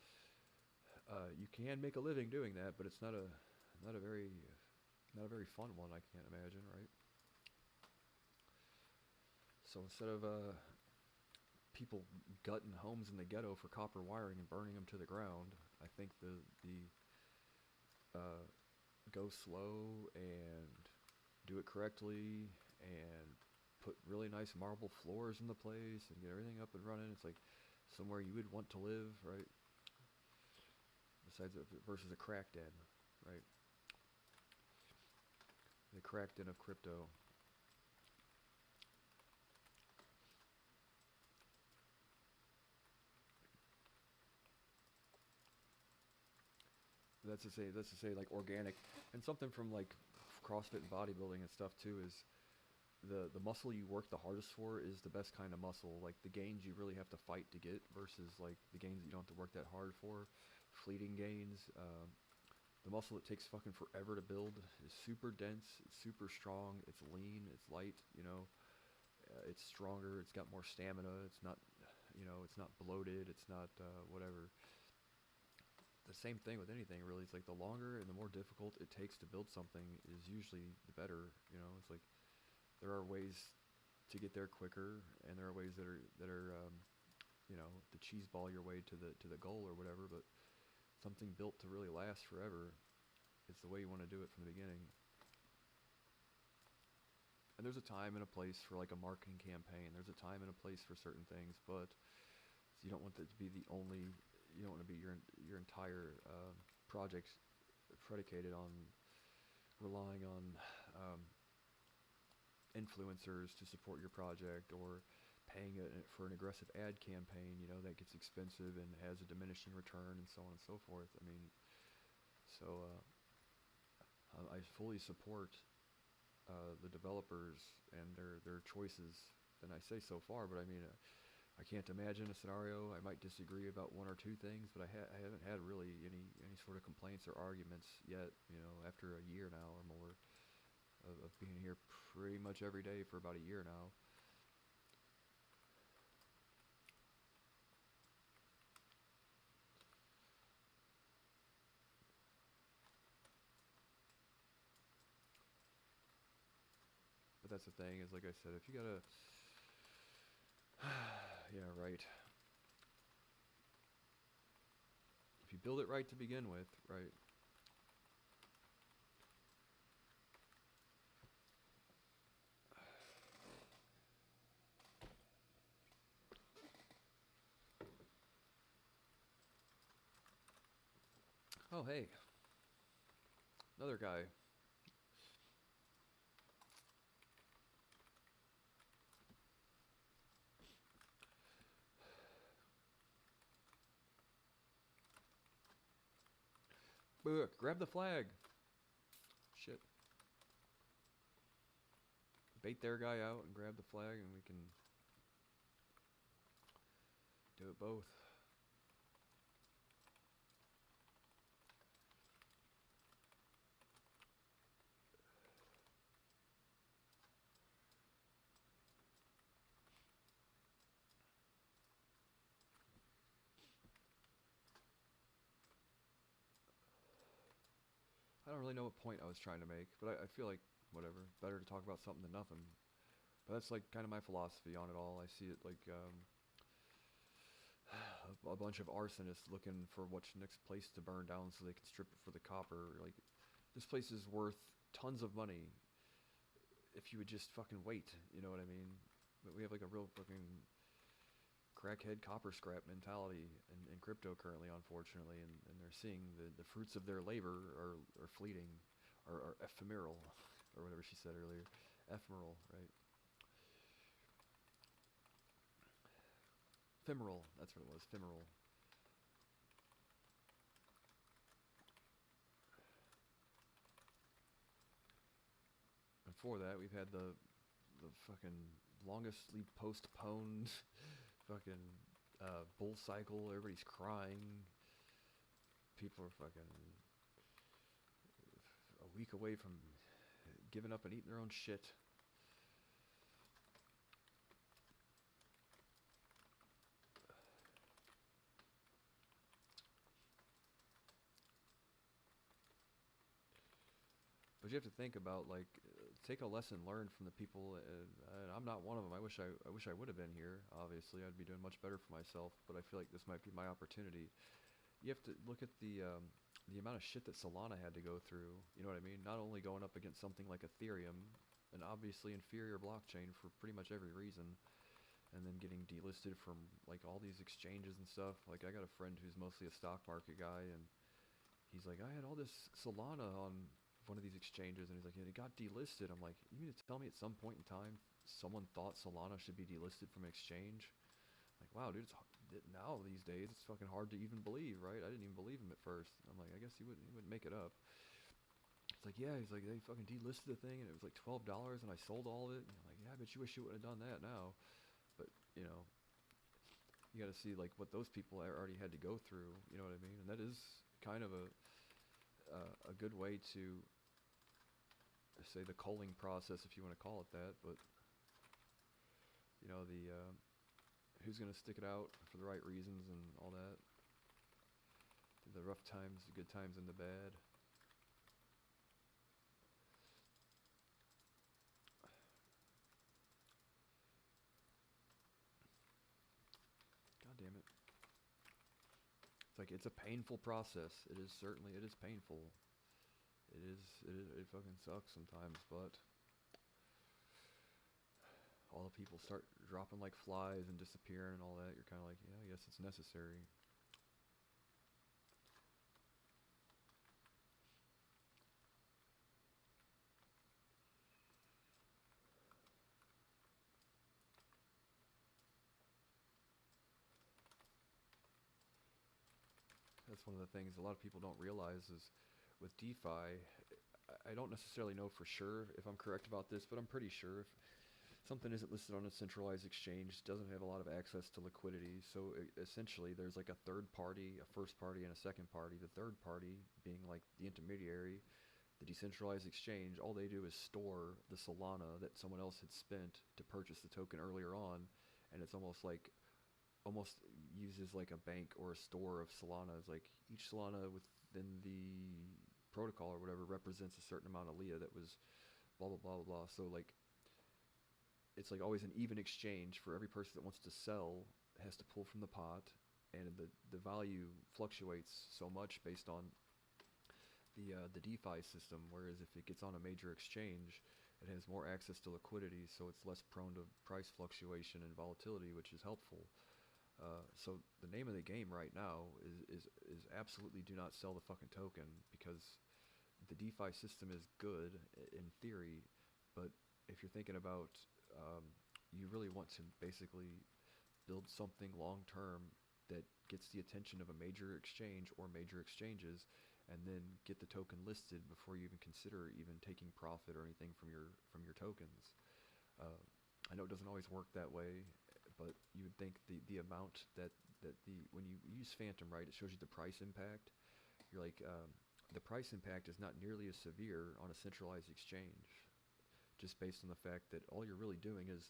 you can make a living doing that, but it's not a very fun one. I can't imagine, right? So instead of people gutting homes in the ghetto for copper wiring and burning them to the ground, I think the go slow and do it correctly and put really nice marble floors in the place and get everything up and running. It's like somewhere you would want to live, right? Besides, versus a crack den, right? The crack den of crypto. That's to say like organic, and something from like CrossFit and bodybuilding and stuff too is the muscle you work the hardest for is the best kind of muscle. Like the gains you really have to fight to get versus like the gains that you don't have to work that hard for, fleeting gains. The muscle that takes fucking forever to build is super dense, it's super strong, it's lean, it's light, you know, it's stronger, it's got more stamina, it's not, you know, it's not bloated, it's not whatever. The same thing with anything really. It's like the longer and the more difficult it takes to build something is usually the better, you know. It's like there are ways to get there quicker, and there are ways that are you know, to cheese ball your way to the goal or whatever, but something built to really last forever, it's the way you want to do it from the beginning. And there's a time and a place for like a marketing campaign. There's a time and a place for certain things, but you don't want that to be the only. You don't want to be your entire project predicated on relying on influencers to support your project, or paying for an aggressive ad campaign. You know, that gets expensive and has a diminishing return, and so on and so forth. I mean, so I fully support the developers and their choices, and I say so far, but I mean, I can't imagine a scenario. I might disagree about one or two things, but I haven't had really any sort of complaints or arguments yet, you know, after a year now or more of being here pretty much every day for about a year now. But that's the thing, is like I said, if you gotta yeah, right. If you build it right to begin with, right? Oh, hey, another guy. Look, grab the flag. Shit. Bait their guy out and grab the flag, and we can do it both. I don't really know what point I was trying to make, but I feel like, whatever, better to talk about something than nothing. But that's like kind of my philosophy on it all. I see it like a bunch of arsonists looking for which next place to burn down so they can strip it for the copper. Like, this place is worth tons of money if you would just fucking wait, you know what I mean? But we have like a real fucking crackhead copper scrap mentality in crypto currently, unfortunately, and they're seeing the fruits of their labor are fleeting, or ephemeral, or whatever she said earlier. Ephemeral, right? Ephemeral, that's what it was, ephemeral. Before that, we've had the fucking longestly postponed fucking bull cycle. Everybody's crying. People are fucking a week away from giving up and eating their own shit. But you have to think about, like, take a lesson learned from the people, and I'm not one of them. I wish I would have been here. Obviously, I'd be doing much better for myself. But I feel like this might be my opportunity. You have to look at the amount of shit that Solana had to go through. You know what I mean? Not only going up against something like Ethereum, an obviously inferior blockchain for pretty much every reason, and then getting delisted from like all these exchanges and stuff. Like, I got a friend who's mostly a stock market guy, and he's like, I had all this Solana on one of these exchanges, and he's like, yeah, it got delisted. I'm like, you mean to tell me at some point in time someone thought Solana should be delisted from exchange? Like, wow, dude, now these days it's fucking hard to even believe, right? I didn't even believe him at first. I'm like, I guess he wouldn't make it up. It's like, yeah, he's like, they fucking delisted the thing and it was like $12 and I sold all of it. And I'm like, yeah, I bet you wish you would have done that now. But, you know, you got to see like what those people already had to go through, you know what I mean? And that is kind of a good way to say the culling process, if you want to call it that. But you know, the who's going to stick it out for the right reasons and all that. The rough times, the good times, and the bad. God damn it. It's like, it's a painful process. It is certainly, it is painful. It fucking sucks sometimes, but all the people start dropping like flies and disappearing and all that. You're kind of like, yeah, I guess it's necessary. That's one of the things a lot of people don't realize is with DeFi, I don't necessarily know for sure if I'm correct about this, but I'm pretty sure if something isn't listed on a centralized exchange, doesn't have a lot of access to liquidity, so essentially there's like a third party, a first party, and a second party. The third party being like the intermediary, the decentralized exchange, all they do is store the Solana that someone else had spent to purchase the token earlier on, and it's almost uses like a bank or a store of Solana. It's like each Solana within the protocol or whatever represents a certain amount of Leah that was blah blah blah blah. So like it's like always an even exchange for every person that wants to sell has to pull from the pot, and the value fluctuates so much based on the DeFi system. Whereas if it gets on a major exchange, it has more access to liquidity, so it's less prone to price fluctuation and volatility, which is helpful. So the name of the game right now is absolutely do not sell the fucking token, because the DeFi system is good in theory, but if you're thinking about you really want to basically build something long term that gets the attention of a major exchange or major exchanges, and then get the token listed before you even consider even taking profit or anything from your tokens. I know it doesn't always work that way, but you would think the amount that when you use Phantom, right, it shows you the price impact. You're like, the price impact is not nearly as severe on a centralized exchange, just based on the fact that all you're really doing is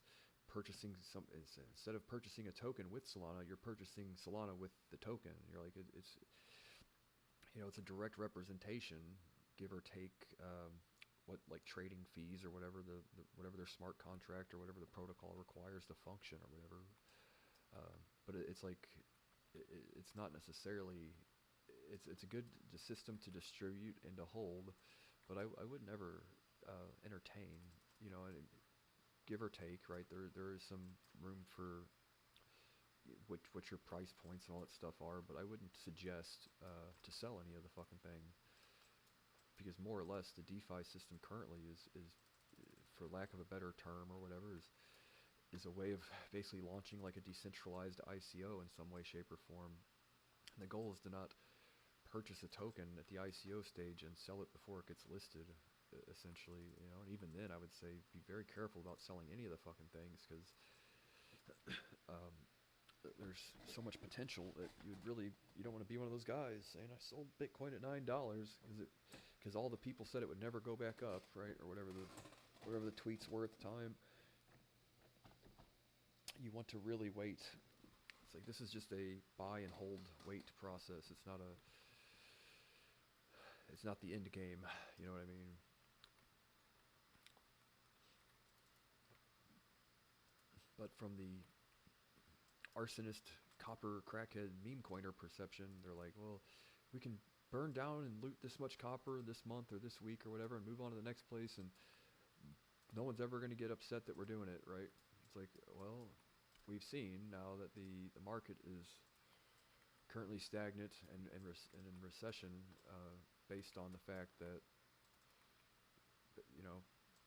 purchasing instead of purchasing a token with Solana, you're purchasing Solana with the token. You're like, it's it's a direct representation, give or take, what like trading fees or whatever whatever their smart contract or whatever the protocol requires to function or whatever. But it's like it's not necessarily it's a good system to distribute and to hold, but I would never entertain, give or take, right? There is some room for what your price points and all that stuff are, but I wouldn't suggest to sell any of the fucking thing, because more or less the DeFi system currently is for lack of a better term or whatever, is a way of basically launching like a decentralized ICO in some way, shape, or form. And the goal is to not purchase a token at the ICO stage and sell it before it gets listed, essentially, and even then I would say be very careful about selling any of the fucking things, because there's so much potential that you don't want to be one of those guys saying I sold Bitcoin at $9 because all the people said it would never go back up, right, or whatever the tweets were at the time. You want to really wait. It's like, this is just a buy and hold wait process. It's not the end game, you know what I mean? But from the arsonist, copper, crackhead, meme coiner perception, they're like, well, we can burn down and loot this much copper this month or this week or whatever and move on to the next place, and no one's ever going to get upset that we're doing it, right? It's like, well, we've seen now that the market is currently stagnant and in recession, based on the fact that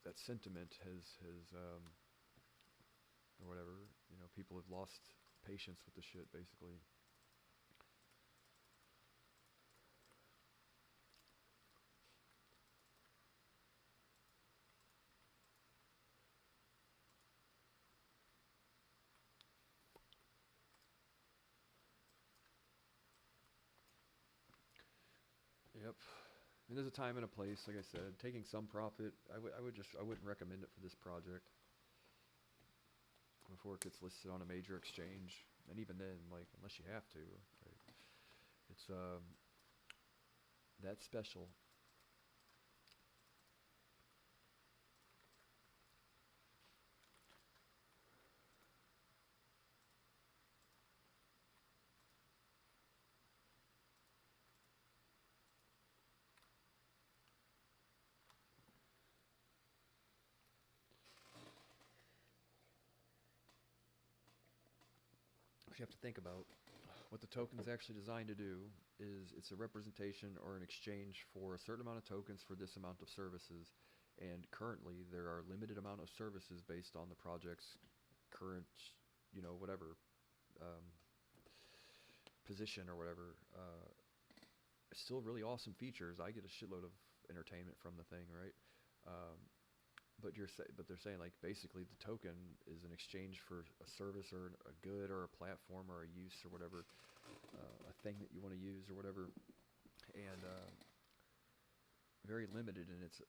that sentiment has or whatever, people have lost patience with the shit, basically. Yep. And there's a time and a place, like I said. Taking some profit, I wouldn't recommend it for this project before it gets listed on a major exchange. And even then, like, unless you have to, right? It's that special. What you have to think about, what the token is actually designed to do is it's a representation or an exchange for a certain amount of tokens for this amount of services. And currently, there are limited amount of services based on the project's current, whatever um, position or whatever. Still really awesome features. I get a shitload of entertainment from the thing, right? Um, but they're saying, like, basically the token is an exchange for a service or a good or a platform or a use or whatever, a thing that you want to use or whatever, and very limited in its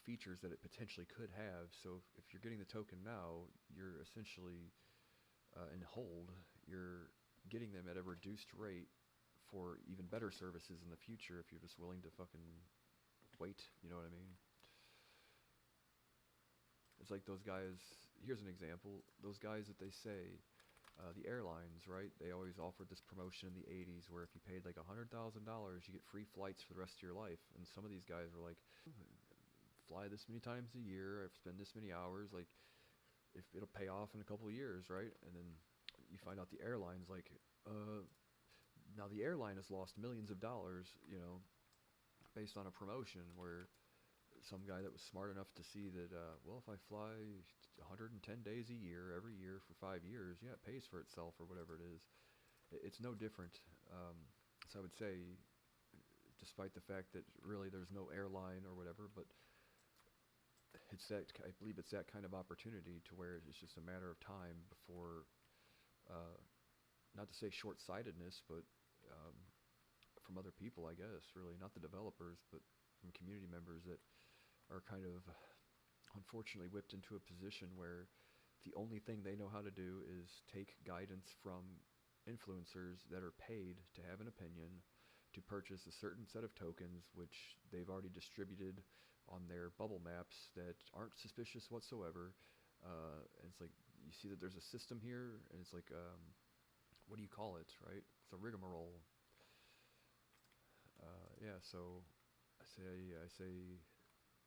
features that it potentially could have. So if you're getting the token now, you're essentially in hold. You're getting them at a reduced rate for even better services in the future if you're just willing to fucking wait. You know what I mean? It's like those guys. Here's an example. Those guys that they say, the airlines, right? They always offered this promotion in the 80s where if you paid like $100,000, you get free flights for the rest of your life. And some of these guys were like, fly this many times a year, I've spent this many hours, like, if it'll pay off in a couple of years, right? And then you find out the airline's like, now the airline has lost millions of dollars, based on a promotion where some guy that was smart enough to see that, well, if I fly 110 days a year, every year for 5 years, yeah, it pays for itself or whatever it is. It's no different. So I would say, despite the fact that really there's no airline or whatever, but I believe it's that kind of opportunity to where it's just a matter of time before, not to say short-sightedness, but from other people, I guess, really, not the developers, but from community members that are kind of unfortunately whipped into a position where the only thing they know how to do is take guidance from influencers that are paid to have an opinion, to purchase a certain set of tokens which they've already distributed on their bubble maps that aren't suspicious whatsoever. And it's like, you see that there's a system here, and it's like, what do you call it, right? It's a rigmarole. Yeah, so I say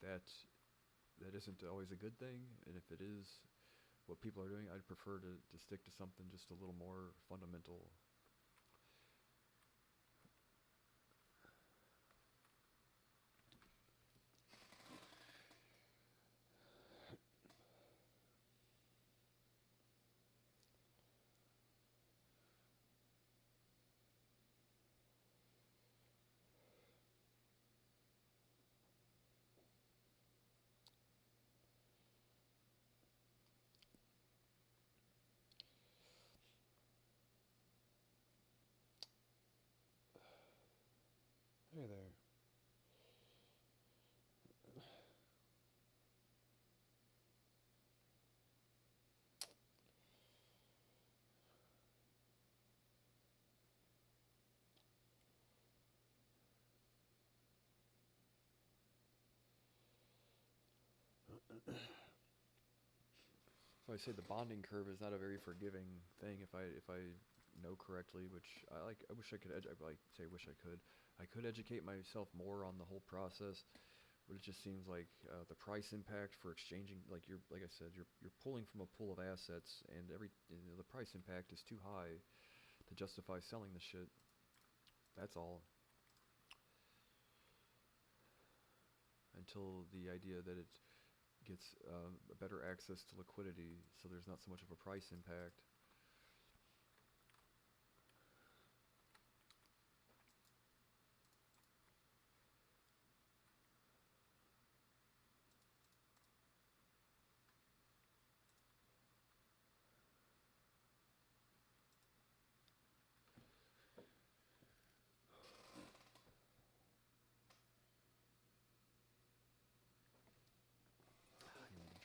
that isn't always a good thing, and if it is what people are doing, I'd prefer to stick to something just a little more fundamental. Hey there. So I say the bonding curve is not a very forgiving thing if I know correctly, which I like. I wish I could. Wish I could. I could educate myself more on the whole process, but it just seems like the price impact for exchanging, like I said, you're pulling from a pool of assets, and the price impact is too high to justify selling the shit. That's all. Until the idea that it gets better access to liquidity, so there's not so much of a price impact.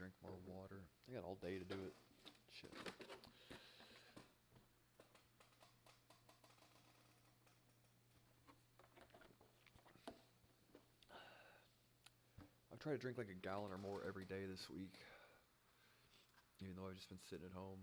drink more water. I got all day to do it. Shit. I've tried to drink like a gallon or more every day this week, even though I've just been sitting at home.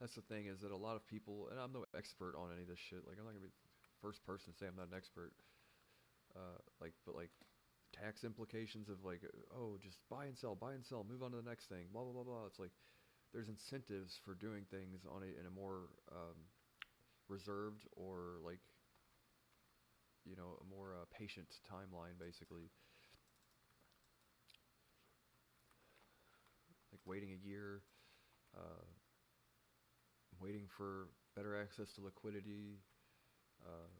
That's the thing, is that a lot of people, and I'm no expert on any of this shit. Like, I'm not gonna be the first person to say I'm not an expert. But like tax implications of like, oh, just buy and sell, move on to the next thing, blah blah blah blah. It's like there's incentives for doing things on in a more reserved, or like, you know, a more patient timeline, basically. Like waiting a year, uh, waiting for better access to liquidity, uh,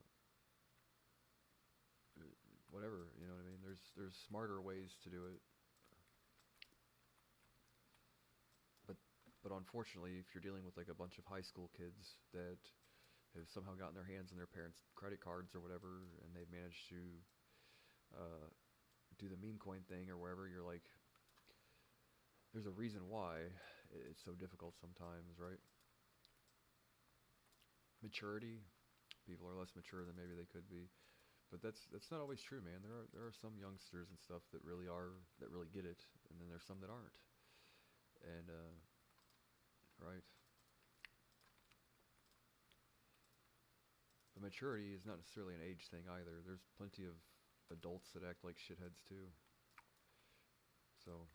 whatever. You know what I mean? There's smarter ways to do it. But unfortunately, if you're dealing with like a bunch of high school kids that have somehow gotten their hands on their parents' credit cards or whatever, and they've managed to do the meme coin thing or wherever, you're like, there's a reason why it's so difficult sometimes, right? Maturity. People are less mature than maybe they could be. But that's not always true, man. There are some youngsters and stuff that really get it, and then there's some that aren't. And right. But maturity is not necessarily an age thing either. There's plenty of adults that act like shitheads too. So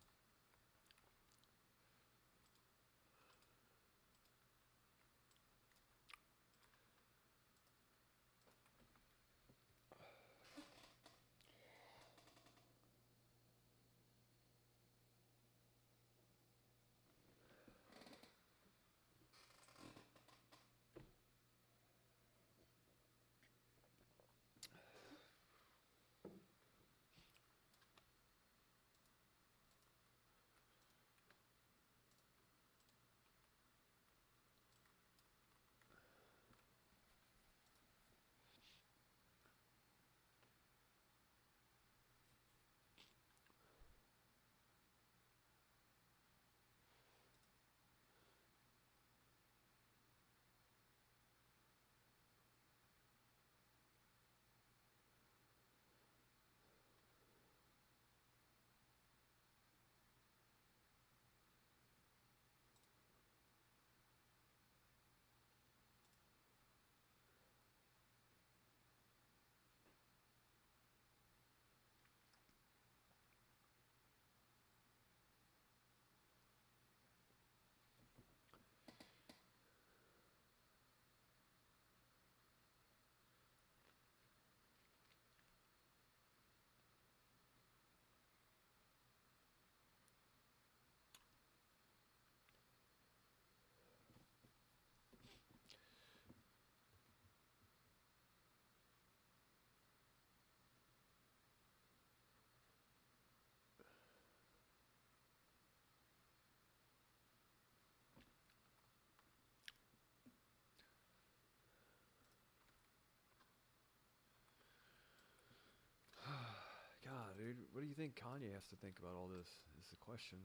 God, dude, what do you think Kanye has to think about all this? Is the question.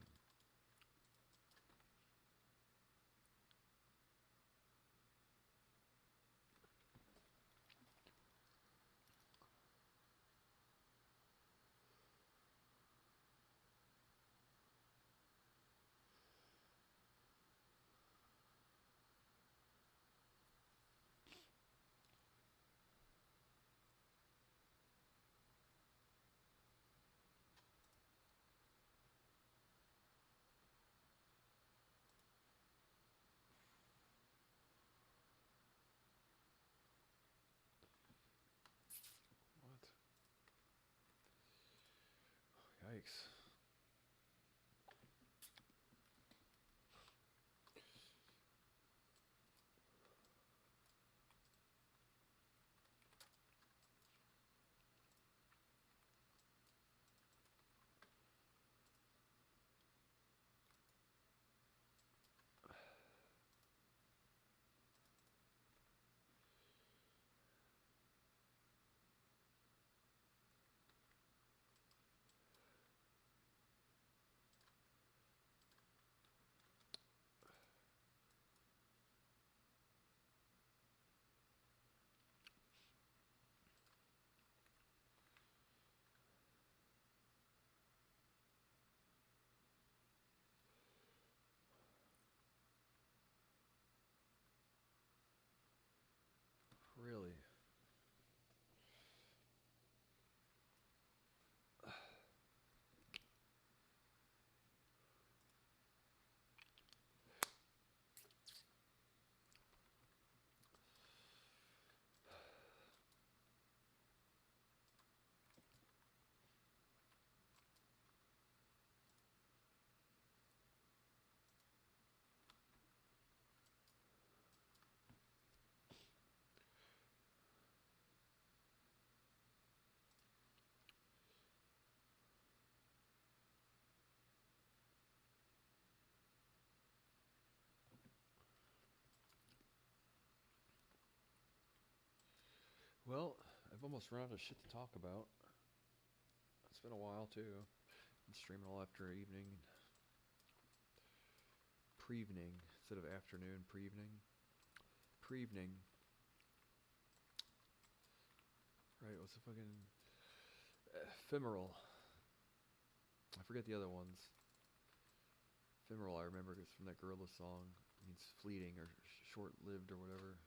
What? Yikes. Well, I've almost run out of shit to talk about. It's been a while too. Been streaming all after evening, pre-evening instead of afternoon. Pre-evening, pre-evening. Right? What's the fucking ephemeral? I forget the other ones. Ephemeral, I remember, it's from that Gorilla song. It means fleeting or short-lived or whatever.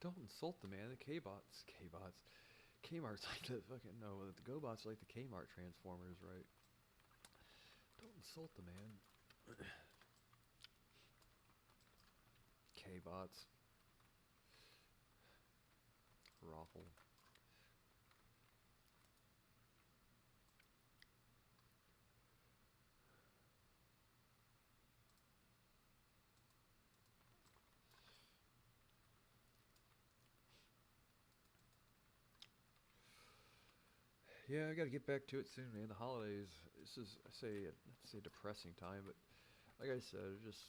Don't insult the man. The K-bots, Kmart's like the fucking no. The GoBots are like the Kmart Transformers, right? Don't insult the man. K-bots, Raffle. Yeah, I got to get back to it soon, man. The holidays. This is, I say, not to say depressing time, but like I said, it just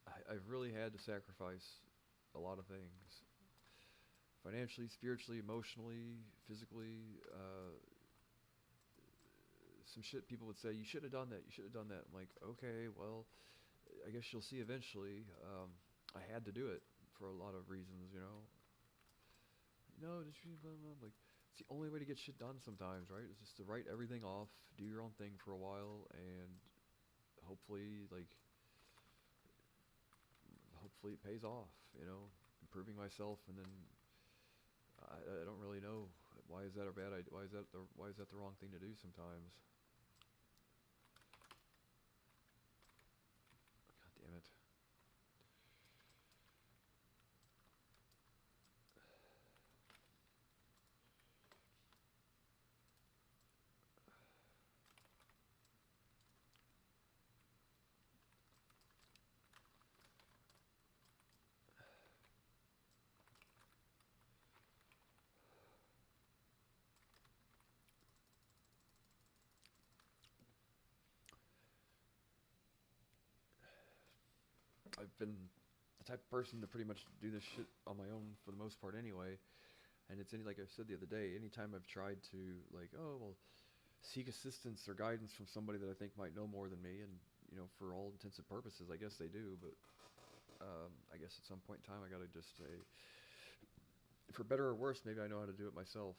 I've really had to sacrifice a lot of things, financially, spiritually, emotionally, physically. Some shit people would say, you should have done that. You should have done that. I'm like, okay, well, I guess you'll see eventually. I had to do it for a lot of reasons, you know. No, just blah, blah, blah. Like it's the only way to get shit done sometimes, right? It's just to write everything off, do your own thing for a while, and hopefully, hopefully it pays off. You know, improving myself, and then I don't really know why is that a bad idea. Why is that the wrong thing to do sometimes? God damn it. I've been the type of person to pretty much do this shit on my own for the most part anyway. And it's like I said the other day, anytime I've tried to like, oh well, seek assistance or guidance from somebody that I think might know more than me, and you know, for all intents and purposes, I guess they do. But I guess at some point in time, I gotta just say, for better or worse, maybe I know how to do it myself.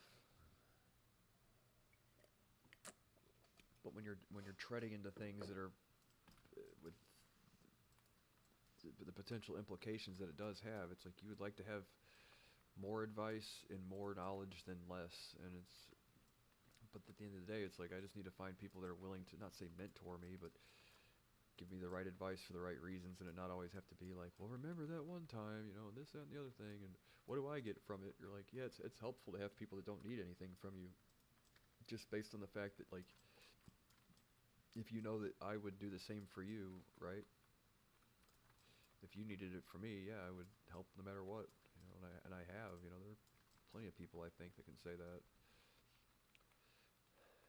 But when you're treading into things that are with the potential implications that it does have, it's like you would like to have more advice and more knowledge than less. And it's, but at the end of the day, it's like I just need to find people that are willing to not say mentor me, but give me the right advice for the right reasons, and it not always have to be like, well, remember that one time, you know, and this, that, and the other thing, and what do I get from it? You're like, yeah, it's helpful to have people that don't need anything from you, just based on the fact that, like, if you know that I would do the same for you, right? If you needed it from me, yeah, I would help no matter what, you know, and I have, you know, there are plenty of people I think that can say that,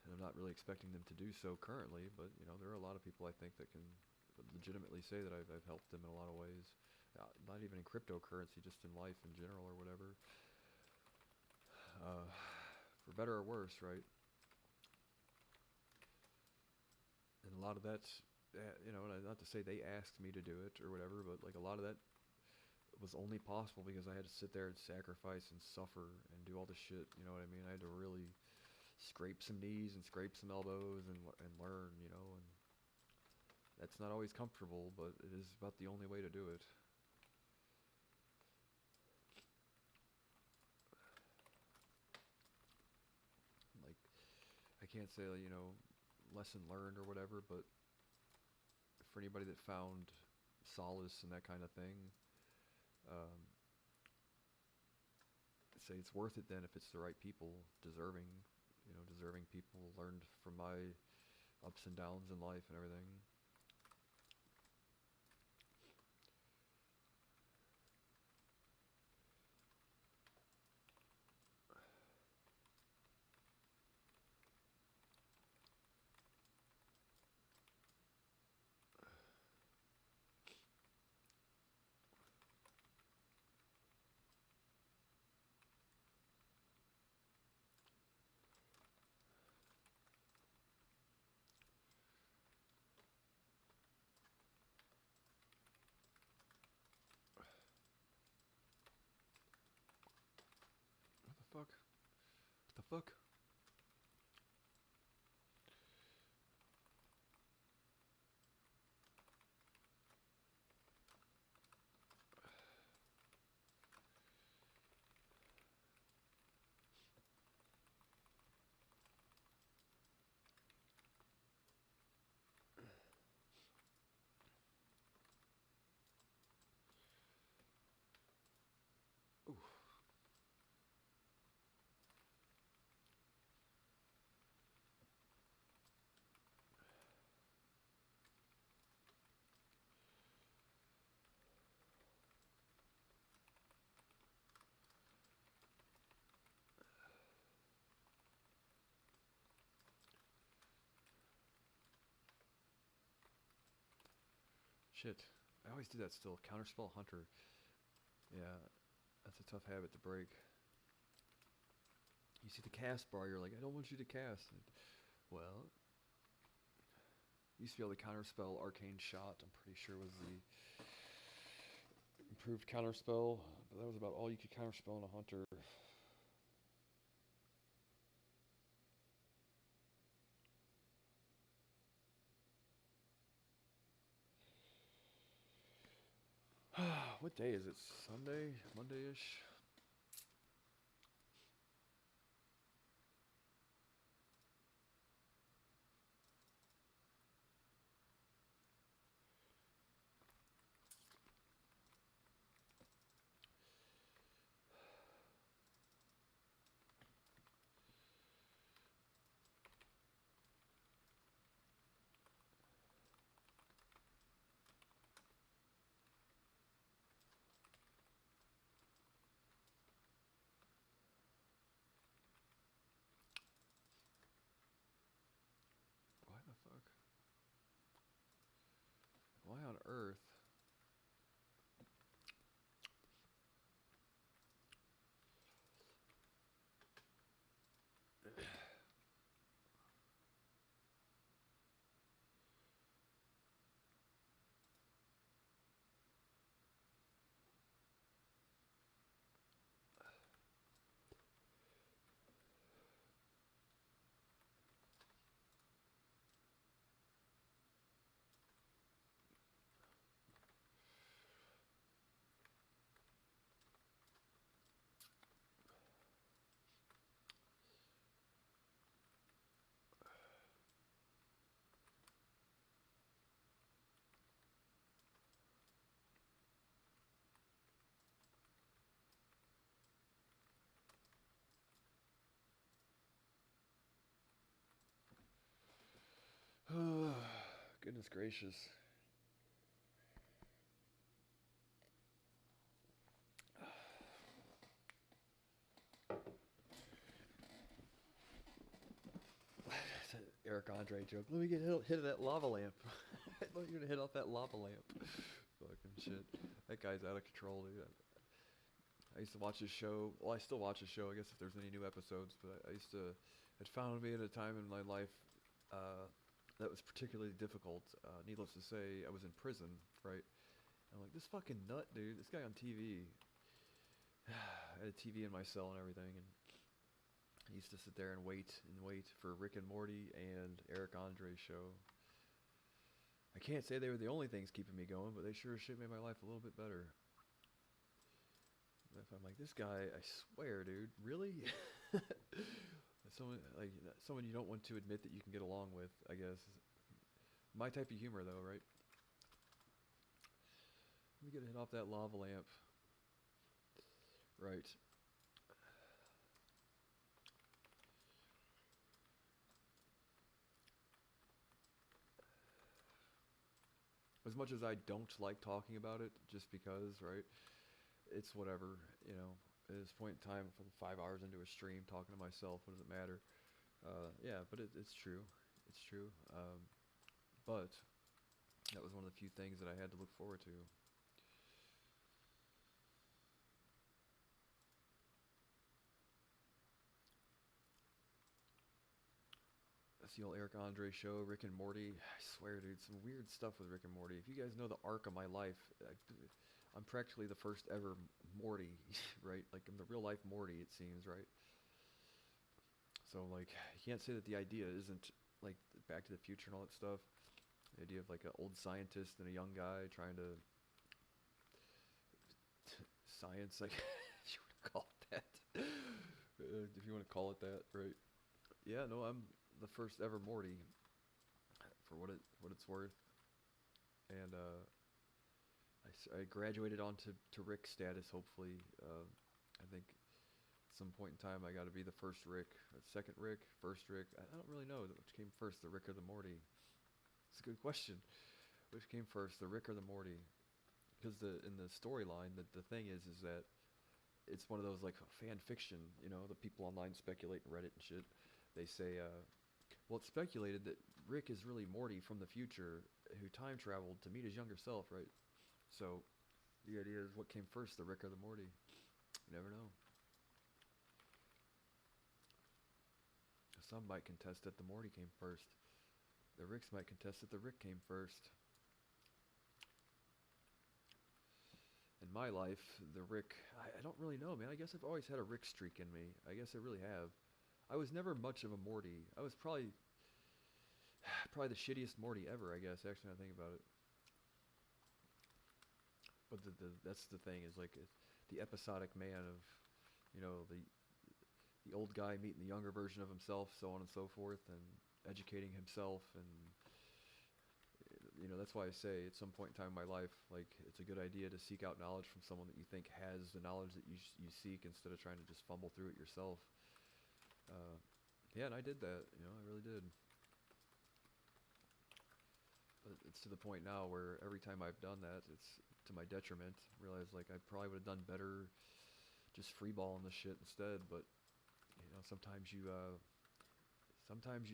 and I'm not really expecting them to do so currently, but, you know, there are a lot of people I think that can legitimately say that I've helped them in a lot of ways. Not even in cryptocurrency, just in life in general or whatever. For better or worse, right? And a lot of that's, you know, not to say they asked me to do it or whatever, but like a lot of that was only possible because I had to sit there and sacrifice and suffer and do all the shit, you know what I mean? I had to really scrape some knees and scrape some elbows and learn, you know, and that's not always comfortable, but it is about the only way to do it. Like, I can't say, you know, lesson learned or whatever, but for anybody that found solace in that kind of thing, um, say it's worth it then if it's the right people, deserving, you know, deserving people learned from my ups and downs in life and everything. What the fuck? What the fuck? Ooh. Shit. I always do that still. Counterspell Hunter. Yeah, that's a tough habit to break. You see the cast bar, you're like, I don't want you to cast. And, well, used to be able to counterspell Arcane Shot, I'm pretty sure was the improved counterspell, but that was about all you could counterspell in a Hunter. What day is it? Sunday? Monday-ish? Why the fuck? Why on earth? Goodness gracious. Eric Andre joke. Let me get hit of that lava lamp. Let me hit off that lava lamp. Fucking shit. That guy's out of control, dude. I used to watch his show. Well, I still watch his show, I guess, if there's any new episodes. But I used to. It found me at a time in my life that was particularly difficult. Needless to say, I was in prison, right? I'm like, this fucking nut, dude. This guy on TV. I had a TV in my cell and everything, and I used to sit there and wait for Rick and Morty and Eric Andre's show. I can't say they were the only things keeping me going, but they sure as shit made my life a little bit better. If I'm like, this guy, I swear, dude, really? Someone you don't want to admit that you can get along with, I guess. My type of humor, though, right? Let me get a hit off that lava lamp. Right. As much as I don't like talking about it, just because, right? It's whatever, you know. At this point in time, if I'm 5 hours into a stream talking to myself, what does it matter? Yeah, but it's true. It's true. But that was one of the few things that I had to look forward to. That's the old Eric Andre show, Rick and Morty. I swear, dude, some weird stuff with Rick and Morty. If you guys know the arc of my life, I'm practically the first ever Morty, right? Like, I'm the real life Morty, it seems, right? So, like, you can't say that the idea isn't, like, Back to the Future and all that stuff. The idea of, like, an old scientist and a young guy trying to... science, like, you want to call it that. If you want to call it that, right? Yeah, no, I'm the first ever Morty, for what it's worth. And, I graduated onto Rick status, hopefully. I think at some point in time I got to be the first Rick, second Rick, first Rick. I don't really know which came first, the Rick or the Morty. It's a good question. Which came first, the Rick or the Morty? Because in the storyline, the thing is that it's one of those, like, fan fiction, you know, the people online speculate and Reddit and shit. They say, well, it's speculated that Rick is really Morty from the future who time traveled to meet his younger self, right? So, the idea is, what came first, the Rick or the Morty? You never know. Some might contest that the Morty came first. The Ricks might contest that the Rick came first. In my life, the Rick, I don't really know, man. I guess I've always had a Rick streak in me. I guess I really have. I was never much of a Morty. I was probably the shittiest Morty ever, I guess, actually, when I think about it. But that's the thing, is like the episodic man of, you know, the old guy meeting the younger version of himself, so on and so forth, and educating himself, and you know, that's why I say at some point in time in my life, like, it's a good idea to seek out knowledge from someone that you think has the knowledge that you seek, instead of trying to just fumble through it yourself. Yeah, and I did that, you know, I really did. But it's to the point now where every time I've done that, it's to my detriment. Realize, like, I probably would have done better just freeballing the shit instead, but, you know, sometimes you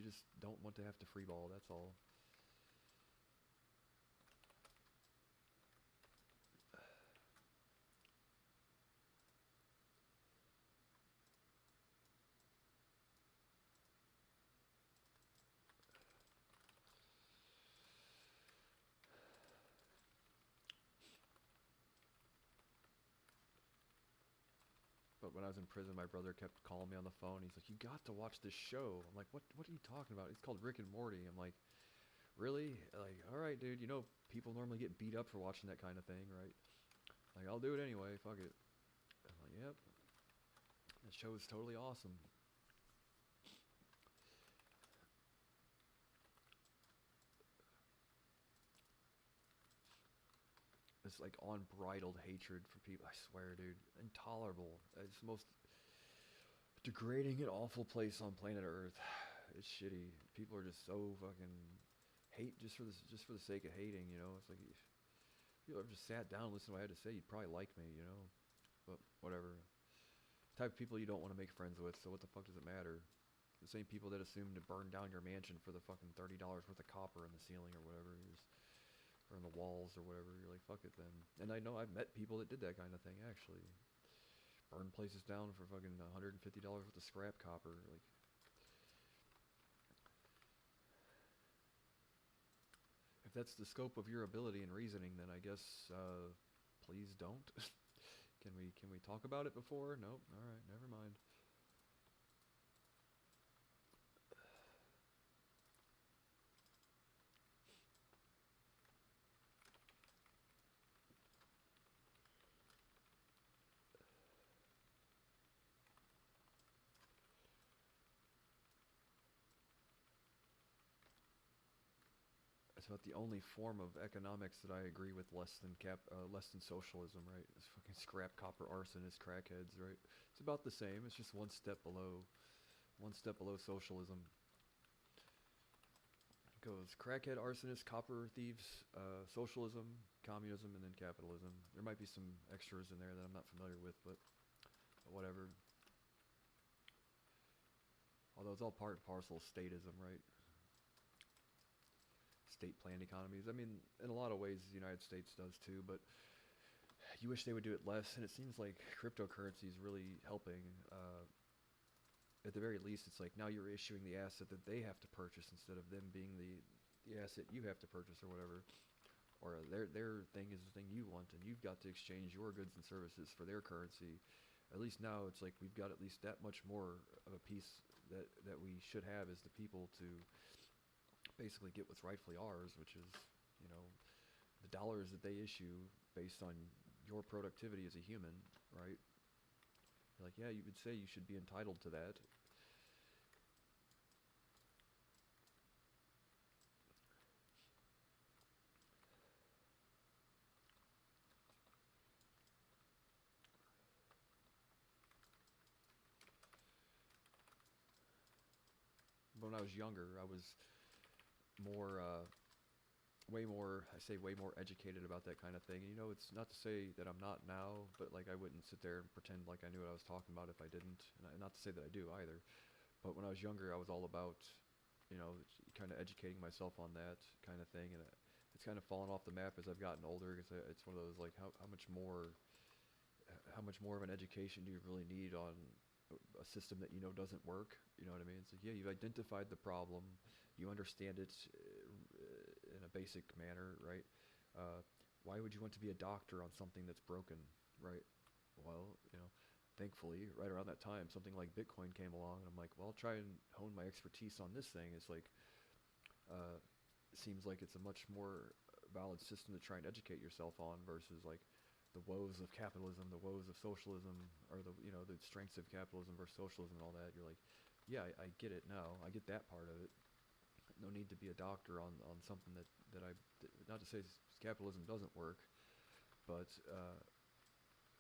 just don't want to have to freeball, that's all. But when I was in prison, my brother kept calling me on the phone. He's like, "You got to watch this show." I'm like, "What are you talking about?" It's called Rick and Morty. I'm like, "Really?" Like, "All right, dude. You know, people normally get beat up for watching that kind of thing, right?" Like, "I'll do it anyway. Fuck it." I'm like, "Yep. That show is totally awesome." It's like unbridled hatred for people. I swear, dude. Intolerable. It's the most degrading and awful place on planet Earth. It's shitty. People are just so fucking hate just for the sake of hating, you know. It's like if you ever just sat down and listened to what I had to say, you'd probably like me, you know. But whatever. Type of people you don't want to make friends with, so what the fuck does it matter? The same people that assume to burn down your mansion for the fucking $30 worth of copper in the ceiling or whatever, or in the walls or whatever. You're like, fuck it then. And I know I've met people that did that kind of thing actually. Burn places down for fucking $150 worth of scrap copper. Like, if that's the scope of your ability and reasoning, then I guess please don't. Can we talk about it before? Nope. All right, never mind. It's about the only form of economics that I agree with less than socialism, right? It's fucking scrap copper arsonists, crackheads, right? It's about the same. It's just one step below socialism. It goes crackhead, arsonist, copper thieves, socialism, communism, and then capitalism. There might be some extras in there that I'm not familiar with, but whatever. Although it's all part and parcel of statism, right? State-planned economies. I mean, in a lot of ways, the United States does too, but you wish they would do it less, and it seems like cryptocurrency is really helping. At the very least, it's like now you're issuing the asset that they have to purchase instead of them being the asset you have to purchase or whatever. Or their thing is the thing you want, and you've got to exchange your goods and services for their currency. At least now, it's like we've got at least that much more of a piece that we should have as the people to basically get what's rightfully ours, which is, you know, the dollars that they issue based on your productivity as a human, right? You're like, yeah, you would say you should be entitled to that. But when I was younger, I was more way more educated about that kind of thing. And, you know, it's not to say that I'm not now, but like I wouldn't sit there and pretend like I knew what I was talking about if I didn't. And not to say that I do either. But when I was younger, I was all about, you know, kind of educating myself on that kind of thing. And it's kind of fallen off the map as I've gotten older. Because it's one of those like how much more of an education do you really need on a system that you know doesn't work? You know what I mean? It's like, yeah, you've identified the problem, you understand it in a basic manner, right? Why would you want to be a doctor on something that's broken, right? Well, you know, thankfully, right around that time, something like Bitcoin came along, and I'm like, well, I'll try and hone my expertise on this thing. It's like, it seems like it's a much more valid system to try and educate yourself on versus like the woes of capitalism, the woes of socialism, or the, you know, the strengths of capitalism versus socialism and all that. You're like, yeah, I get it now. I get that part of it. No need to be a doctor on something that not to say capitalism doesn't work, but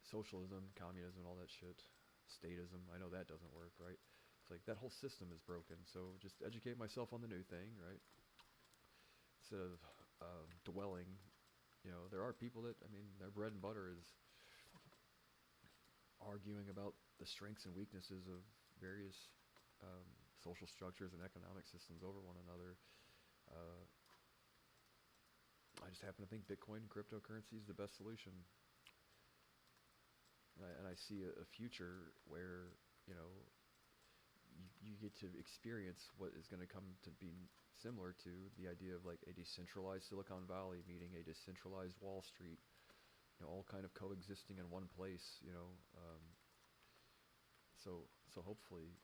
socialism, communism, all that shit, statism, I know that doesn't work, right? It's like that whole system is broken. So just educate myself on the new thing, right? Instead of dwelling. You know, there are people that, I mean, their bread and butter is arguing about the strengths and weaknesses of various social structures and economic systems over one another. I just happen to think Bitcoin and cryptocurrency is the best solution. And I see a future where, you know, you get to experience what is going to come to be similar to the idea of like a decentralized Silicon Valley meeting a decentralized Wall Street, you know, all kind of coexisting in one place, you know. So hopefully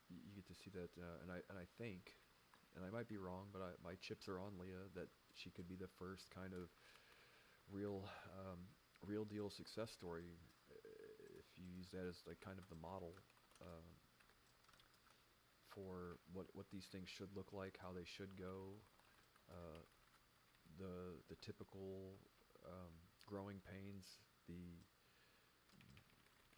you get to see that, and I think, and I might be wrong, but my chips are on Leah that she could be the first kind of real deal success story, if you use that as like kind of the model for what these things should look like, how they should go, the typical growing pains, the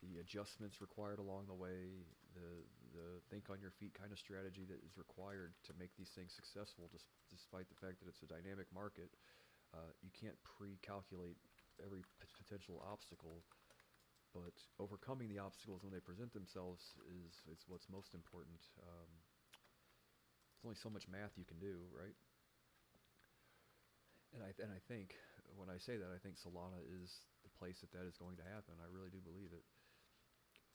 the adjustments required along the way, the think on your feet kind of strategy that is required to make these things successful, despite the fact that it's a dynamic market. You can't pre-calculate every potential obstacle, but overcoming the obstacles when they present themselves is what's most important. There's only so much math you can do, right? And I think when I say that, I think Solana is the place that is going to happen. I really do believe it,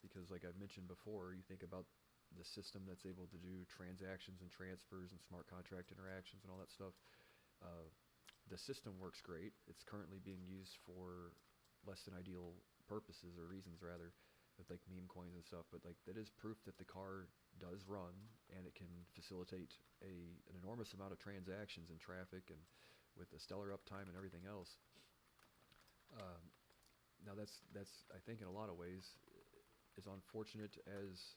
because like I've mentioned before, you think about the system that's able to do transactions and transfers and smart contract interactions and all that stuff. The system works great. It's currently being used for less than ideal purposes, or reasons rather, with like meme coins and stuff. But like that is proof that the car does run, and it can facilitate an enormous amount of transactions and traffic, and with the stellar uptime and everything else. Now that's I think in a lot of ways, as unfortunate as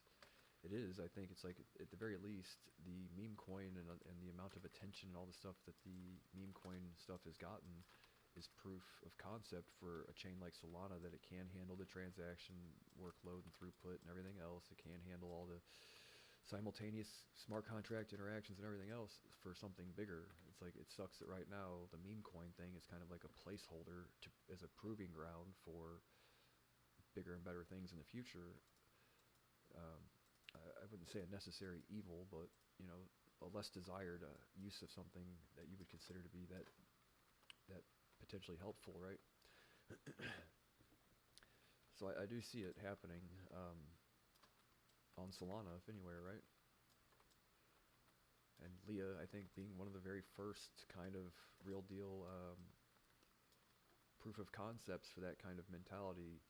it is, I think it's like at the very least the meme coin and the amount of attention and all the stuff that the meme coin stuff has gotten is proof of concept for a chain like Solana, that it can handle the transaction workload and throughput and everything else. It can handle all the simultaneous smart contract interactions and everything else for something bigger. It's like, it sucks that right now the meme coin thing is kind of like a placeholder as a proving ground for bigger and better things in the future. I wouldn't say a necessary evil, but you know, a less desired use of something that you would consider to be that potentially helpful, right? So I do see it happening on Solana, if anywhere, right? And Leah, I think, being one of the very first kind of real deal proof of concepts for that kind of mentality,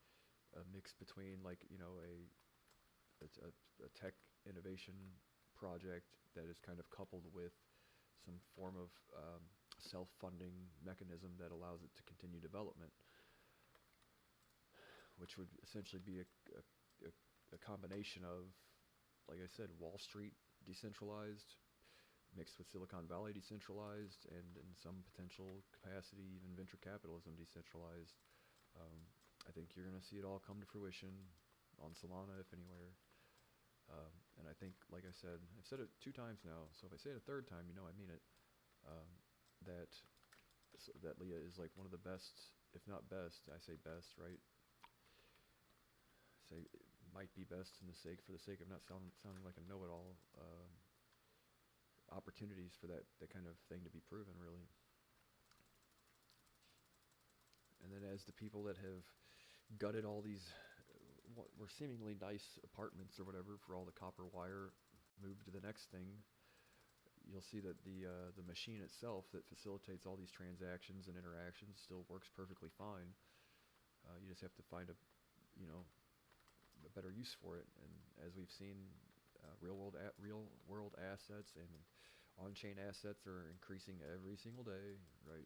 a mix between like, you know, a tech innovation project that is kind of coupled with some form of self-funding mechanism that allows it to continue development, which would essentially be a combination of, like I said, Wall Street decentralized mixed with Silicon Valley decentralized, and in some potential capacity even venture capitalism decentralized. I think you're going to see it all come to fruition on Solana, if anywhere. And I think, like I said, I've said it 2 times now, so if I say it a 3rd time, you know I mean it. That Leah is like one of the best, if not best, I say best, right? Say it might be best for the sake of not sounding like a know-it-all. Opportunities for that kind of thing to be proven, really. And then as the people that have gutted all these what were seemingly nice apartments or whatever for all the copper wire, move to the next thing, you'll see that the machine itself that facilitates all these transactions and interactions still works perfectly fine. You just have to find a better use for it. And as we've seen, real world assets and on-chain assets are increasing every single day, right?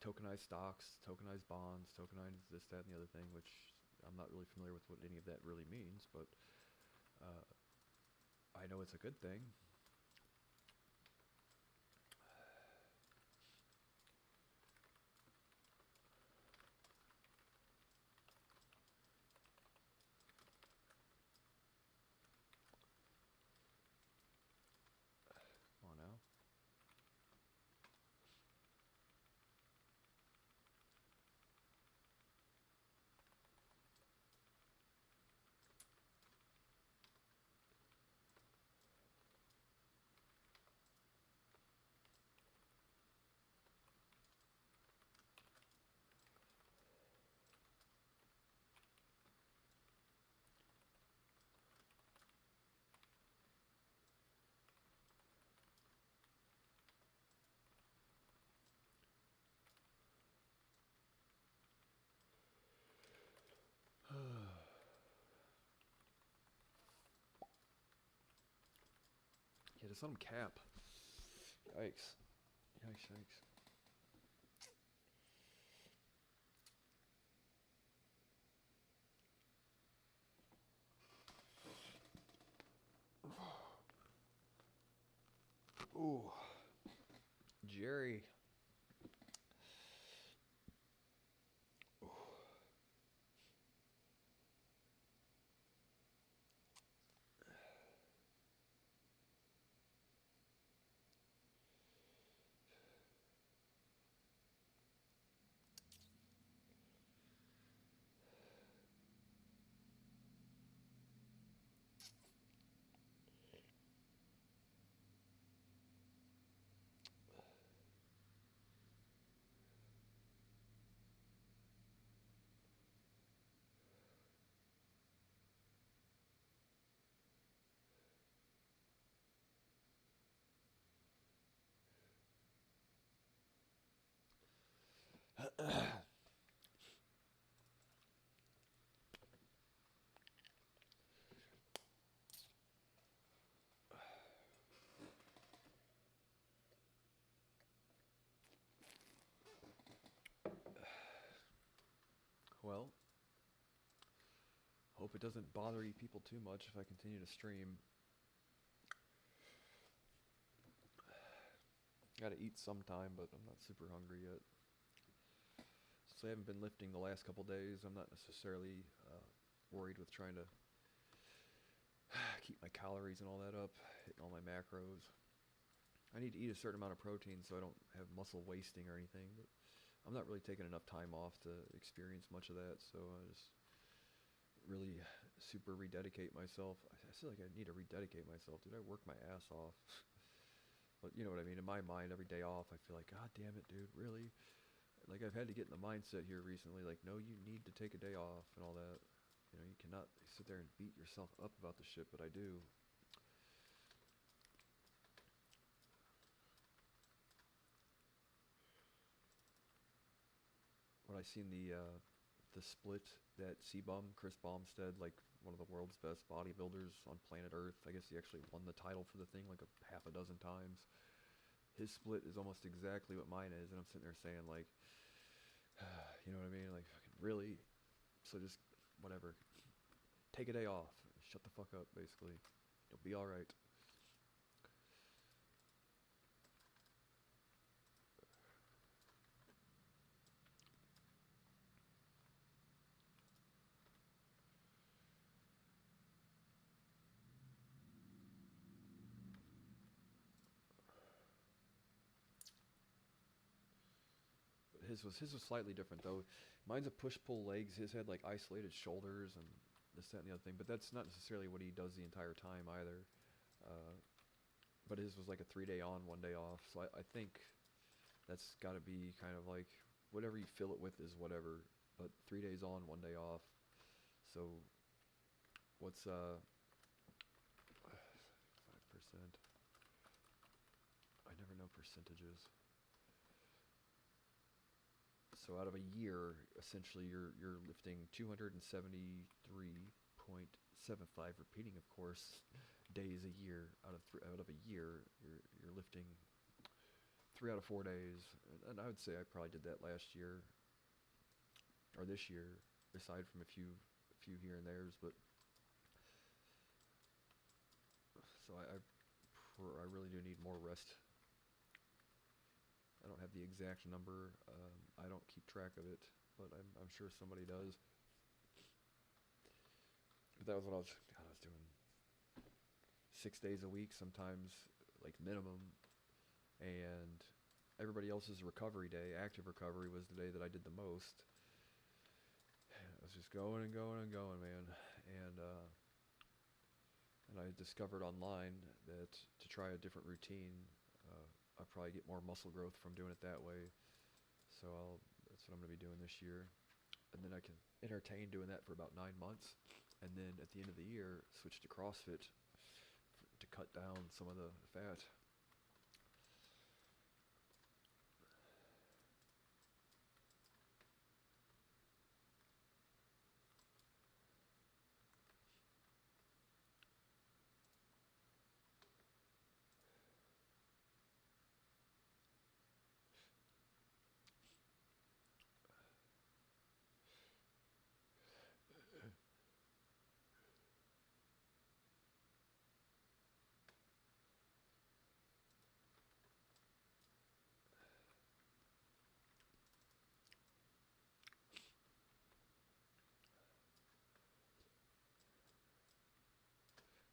Tokenized stocks, tokenized bonds, tokenized this, that, and the other thing, which I'm not really familiar with what any of that really means, but I know it's a good thing. Come on now. Yeah, to some cap. Yikes. Yikes, yikes. Ooh. Jerry. Well, hope it doesn't bother you people too much if I continue to stream. Gotta eat sometime, but I'm not super hungry yet. Since I haven't been lifting the last couple days, I'm not necessarily worried with trying to keep my calories and all that up, hitting all my macros. I need to eat a certain amount of protein so I don't have muscle wasting or anything, but I'm not really taking enough time off to experience much of that, so I just really super rededicate myself. I feel like I need to rededicate myself, dude. I work my ass off. But you know what I mean? In my mind, every day off, I feel like, God damn it, dude, really? Like, I've had to get in the mindset here recently, like, no, you need to take a day off and all that. You know, you cannot sit there and beat yourself up about the shit, but I do. When I seen the split that Chris Bumstead, like one of the world's best bodybuilders on planet Earth, I guess he actually won the title for the thing like a half a dozen times. His split is almost exactly what mine is, and I'm sitting there saying like, you know what I mean? Like, fucking really? So just whatever. Take a day off. Shut the fuck up, basically. You'll be alright. His was slightly different though. Mine's a push-pull legs. His had like isolated shoulders and this, that, and the other thing. But that's not necessarily what he does the entire time either. But his was like a 3-day on, 1 day off. So I think that's got to be kind of like whatever you fill it with is whatever. But 3 days on, 1 day off. So what's 5%? I never know percentages. So out of a year, essentially, you're lifting 273.75, repeating, of course, days a year. Out of a year, you're lifting 3 out of 4 days, and I would say I probably did that last year or this year, aside from a few here and there's. But so I really do need more rest. I don't have the exact number. I don't keep track of it, but I'm sure somebody does. But that was what I was doing 6 days a week, sometimes like minimum. And everybody else's recovery day, active recovery, was the day that I did the most. I was just going and going and going, man. And I discovered online that to try a different routine, I'll probably get more muscle growth from doing it that way. So that's what I'm going to be doing this year. And then I can entertain doing that for about 9 months. And then at the end of the year, switch to CrossFit to cut down some of the fat.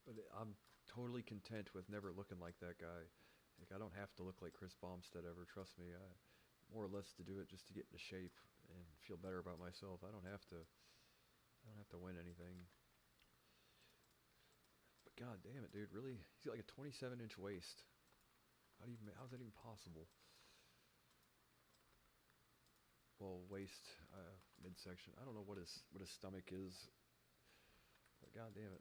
But I'm totally content with never looking like that guy. Like, I don't have to look like Chris Baumstead ever. Trust me. I more or less to do it just to get into shape and feel better about myself. I don't have to. I don't have to win anything. But god damn it, dude! Really, he's got like a 27-inch waist. How's that even possible? Well, waist, midsection. I don't know what his stomach is. But god damn it.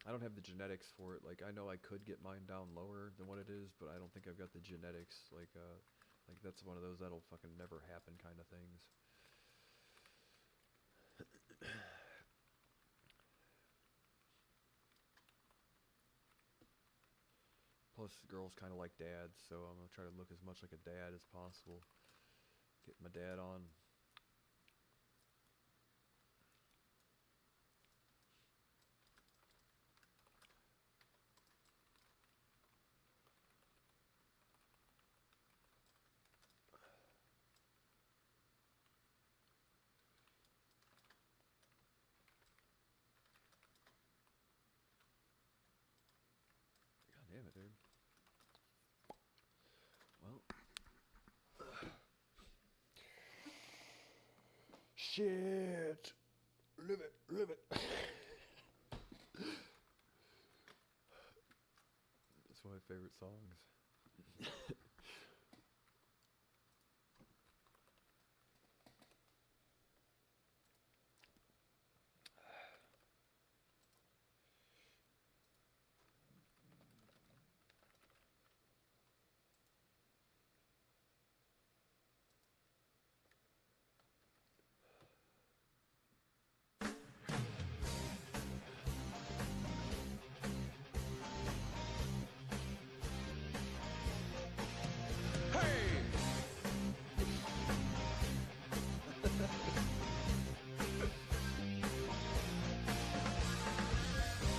I don't have the genetics for it. Like, I know I could get mine down lower than what it is, but I don't think I've got the genetics. Like that's one of those that'll fucking never happen kind of things. Plus, girls kind of like dads, so I'm gonna try to look as much like a dad as possible. Get my dad on. God damn it, dude. Well. Shit! Live it, live it. That's one of my favorite songs.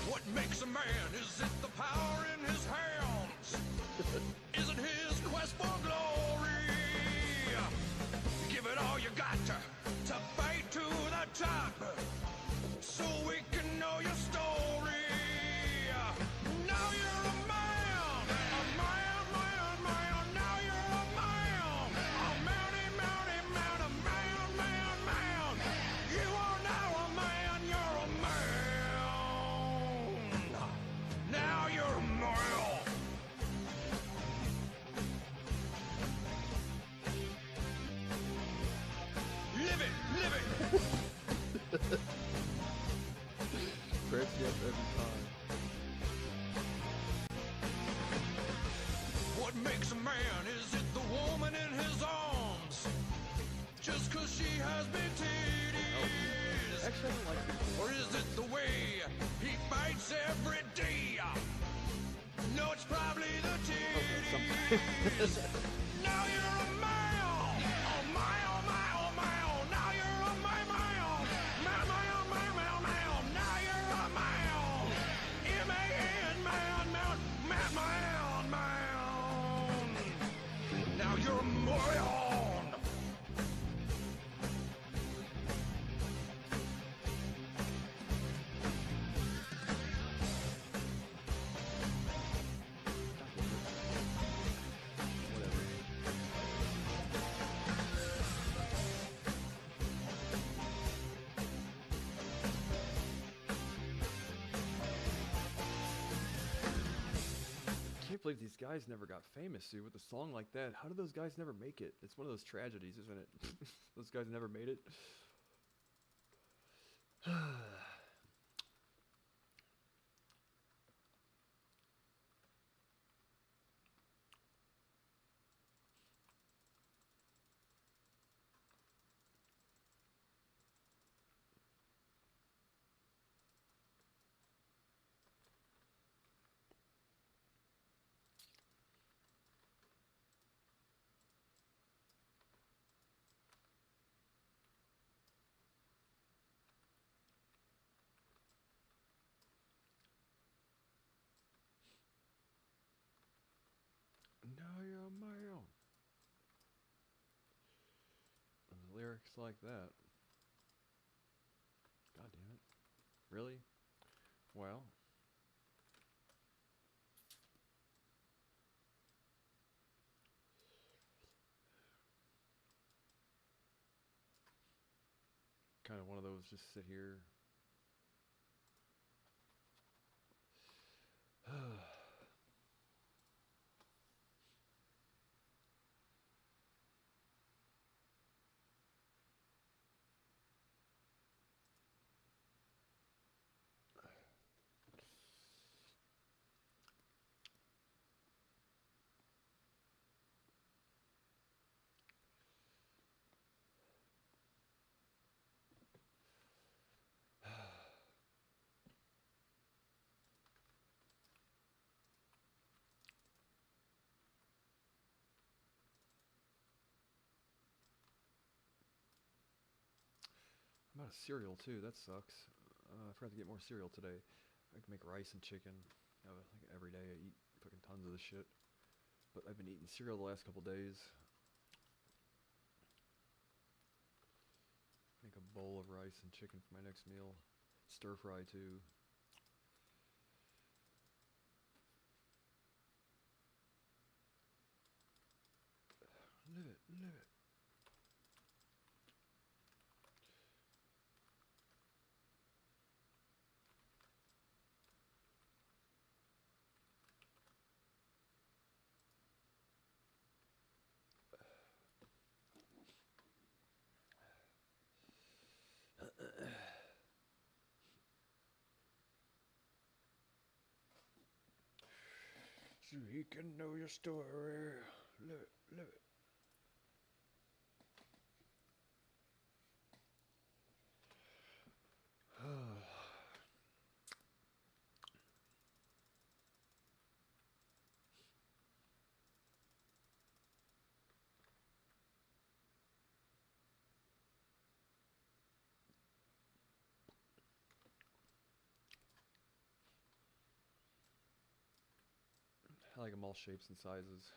What makes a man? Is it the power in his hands? Is it his quest for glory? Give it all you got to fight to the top, so we can know your story. Now you're a man, man, man. Now you're a man, a man. You are now a man, you're a man. Now you're a man. Live it, live it. Cracks me up every time. What makes a man? Is it the woman in his arms? Just 'cause she has big titties? Actually, I don't like this. Or is it the way he fights every day? No, it's probably the titties. Now you're a man. Oh my, oh my, oh my, oh. Now you're a man. Man. Now you're a man. M-A-N, man. Now you're a moron. Whatever. I can't believe these guys never got famous, dude, with a song like that. How did those guys never make it? It's one of those tragedies, isn't it? Those guys never made it. Now you're a man. Lyrics like that. God damn it. Really? Well, kind of one of those just sit here. I'm out of cereal too. That sucks. I forgot to get more cereal today. I can make rice and chicken. Like every day I eat fucking tons of this shit. But I've been eating cereal the last couple days. Make a bowl of rice and chicken for my next meal. Stir fry too. Live it, live it. So he can know your story. Live it, live it. I like them all shapes and sizes.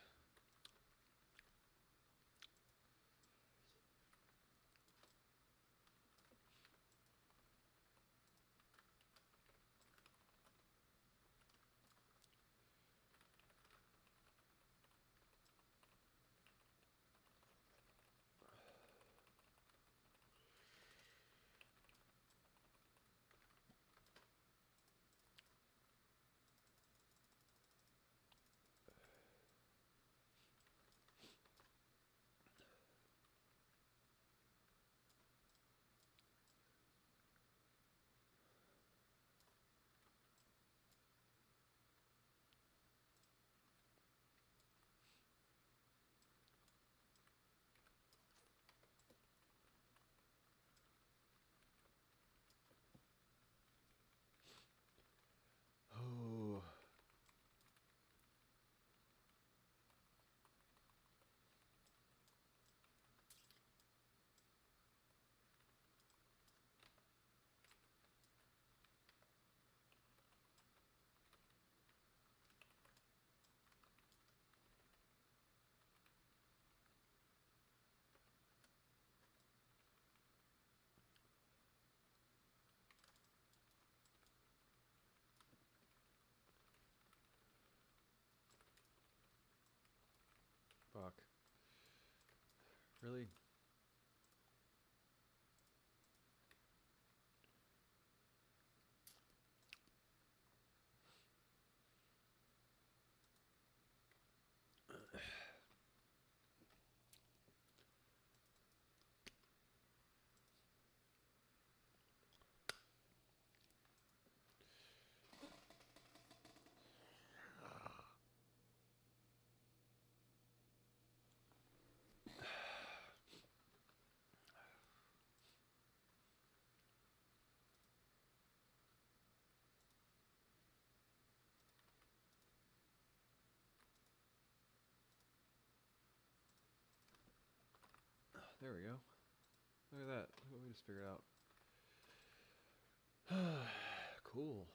Oh. Fuck. Really? There we go. Look at that. Look what we just figured out. Cool.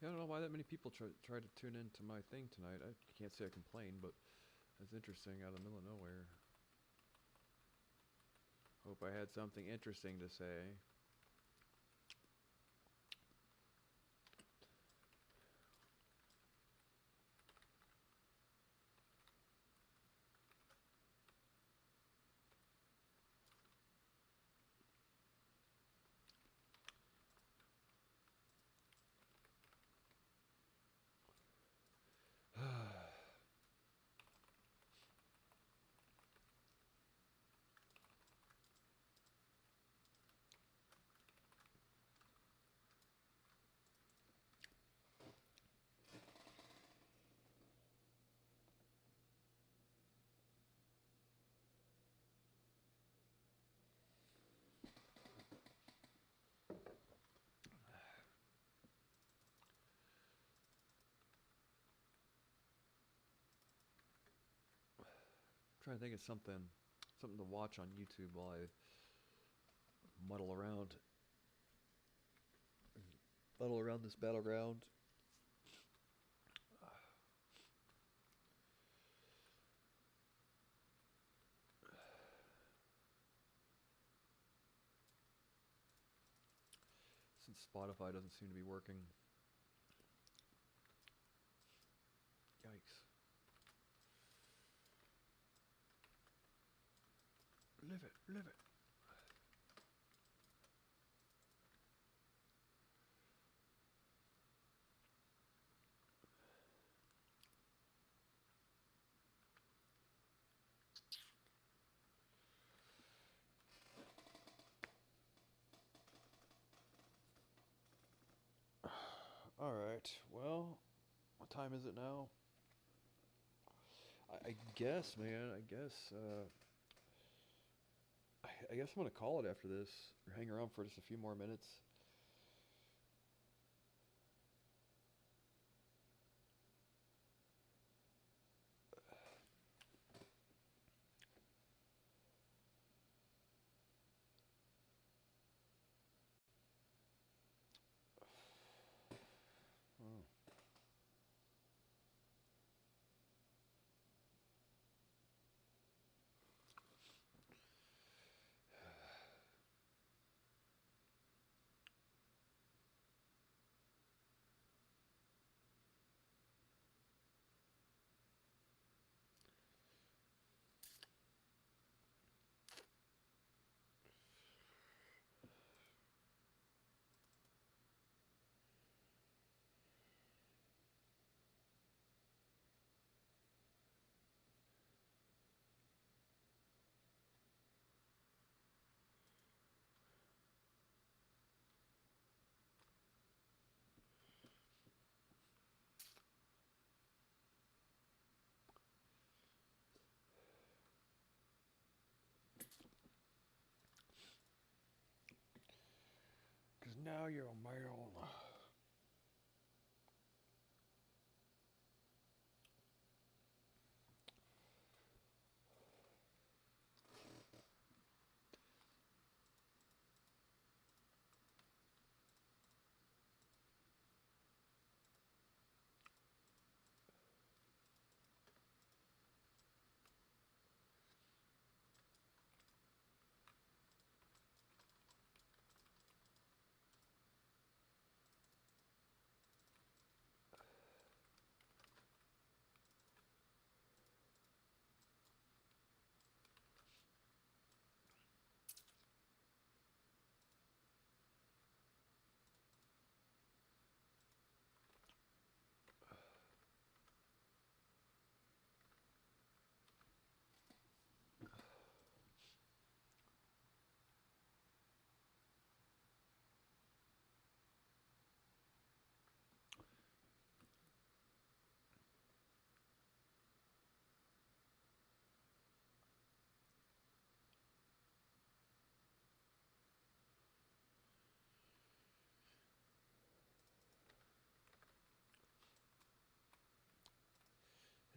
I don't know why that many people try to tune into my thing tonight. I can't say I complain, but that's interesting out of the middle of nowhere. Hope I had something interesting to say. Trying to think of something to watch on YouTube while I muddle around this battleground. Since Spotify doesn't seem to be working. Yikes. Live it, live it. Alright, well, what time is it now? I guess, man, I guess I'm gonna call it after this, or hang around for just a few more minutes. Oh. Cause now you're on my own.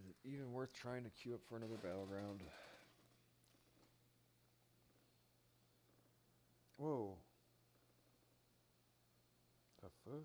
Is it even worth trying to queue up for another battleground? Whoa. The fuck?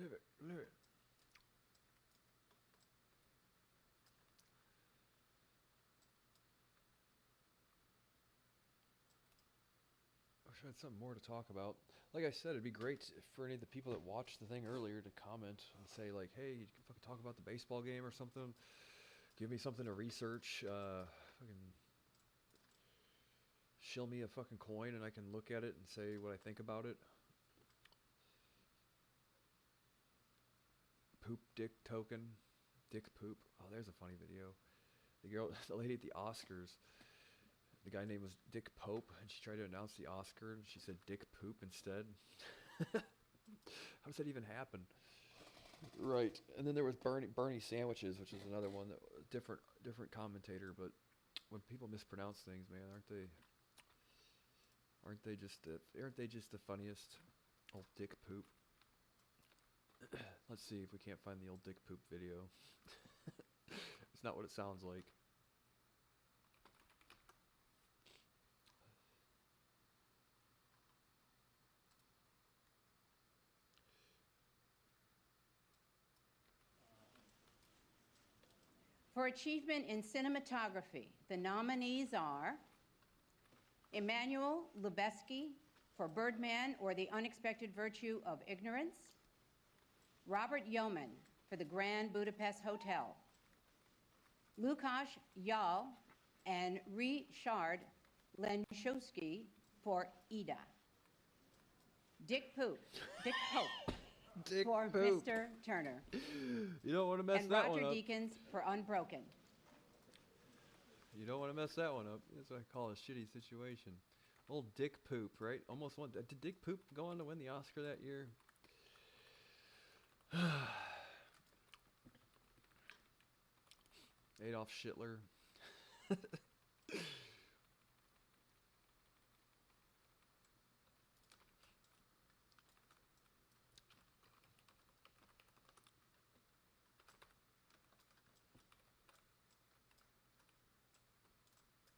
Live it, live it. I wish I had something more to talk about. Like I said, it'd be great for any of the people that watched the thing earlier to comment and say like, hey, you can fucking talk about the baseball game or something. Give me something to research. Fucking shill me a fucking coin and I can look at it and say what I think about it. Poop dick token. Dick poop. Oh, there's a funny video. The lady at the Oscars, the guy name was Dick Pope, and she tried to announce the Oscar, and she said Dick Poop instead. How does that even happen? Right, and then there was Bernie Sandwiches, which is another one, that different commentator. But when people mispronounce things, man, aren't they just the funniest? Old Dick Poop. Let's see if we can't find the old Dick Poop video. It's not what it sounds like. For achievement in cinematography, the nominees are Emmanuel Lubezki for Birdman or The Unexpected Virtue of Ignorance, Robert Yeoman for The Grand Budapest Hotel, Lukasz Yal and Richard Lenszowski for Ida, Dick Pope Dick for Poop. Mr. Turner, You don't want to mess and that one Roger up. Deakins for Unbroken. You don't want to mess that one up. That's what I call a shitty situation. Old Dick Poop, right? Almost won. Did Dick Poop go on to win the Oscar that year? Adolf Hitler.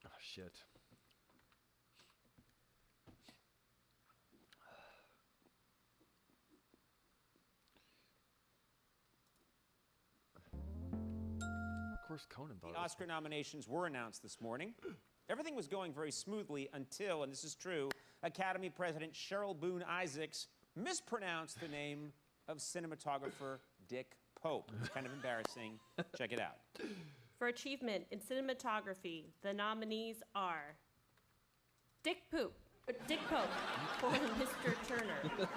Oh, shit. Of course, Conan thought The it was Oscar nominations were announced this morning. Everything was going very smoothly until, and this is true, Academy President Cheryl Boone Isaacs mispronounced the name of cinematographer Dick Pope. It's kind of embarrassing. Check it out. For achievement in cinematography, the nominees are Dick Pope for Mr. Turner,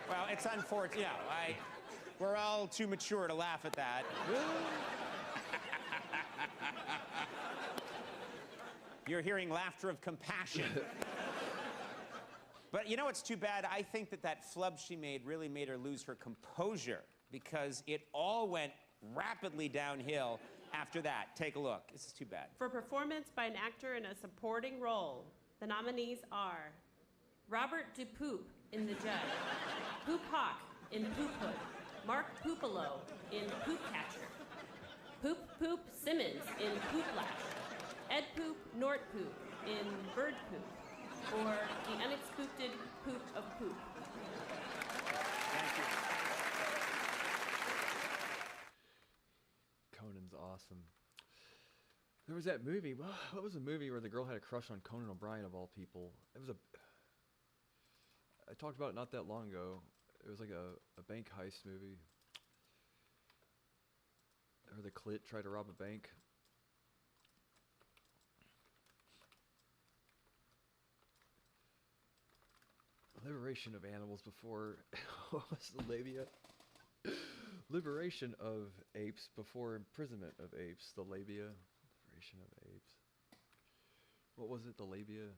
Well, it's unfortunate. Yeah, we're all too mature to laugh at that. You're hearing laughter of compassion. But you know what's too bad? I think that flub she made really made her lose her composure, because it all went rapidly downhill after that. Take a look. This is too bad. for performance by an actor in a supporting role. The nominees are Robert DuPoop in The Judge, Poop Hawk in Poophood, Mark Poopolo in Poop Catcher, Poop Poop Simmons in Pooplash, Ed Poop Nortpoop in Bird Poop, or The Unexpected Poop of Poop. Thank you. Conan's awesome. There was that movie. What was the movie where the girl had a crush on Conan O'Brien of all people? It was I talked about it not that long ago. It was like a bank heist movie. Or the clit tried to rob a bank. Liberation of animals before what was the labia? Liberation of apes before imprisonment of apes. The labia. Liberation of apes. What was it? The labia.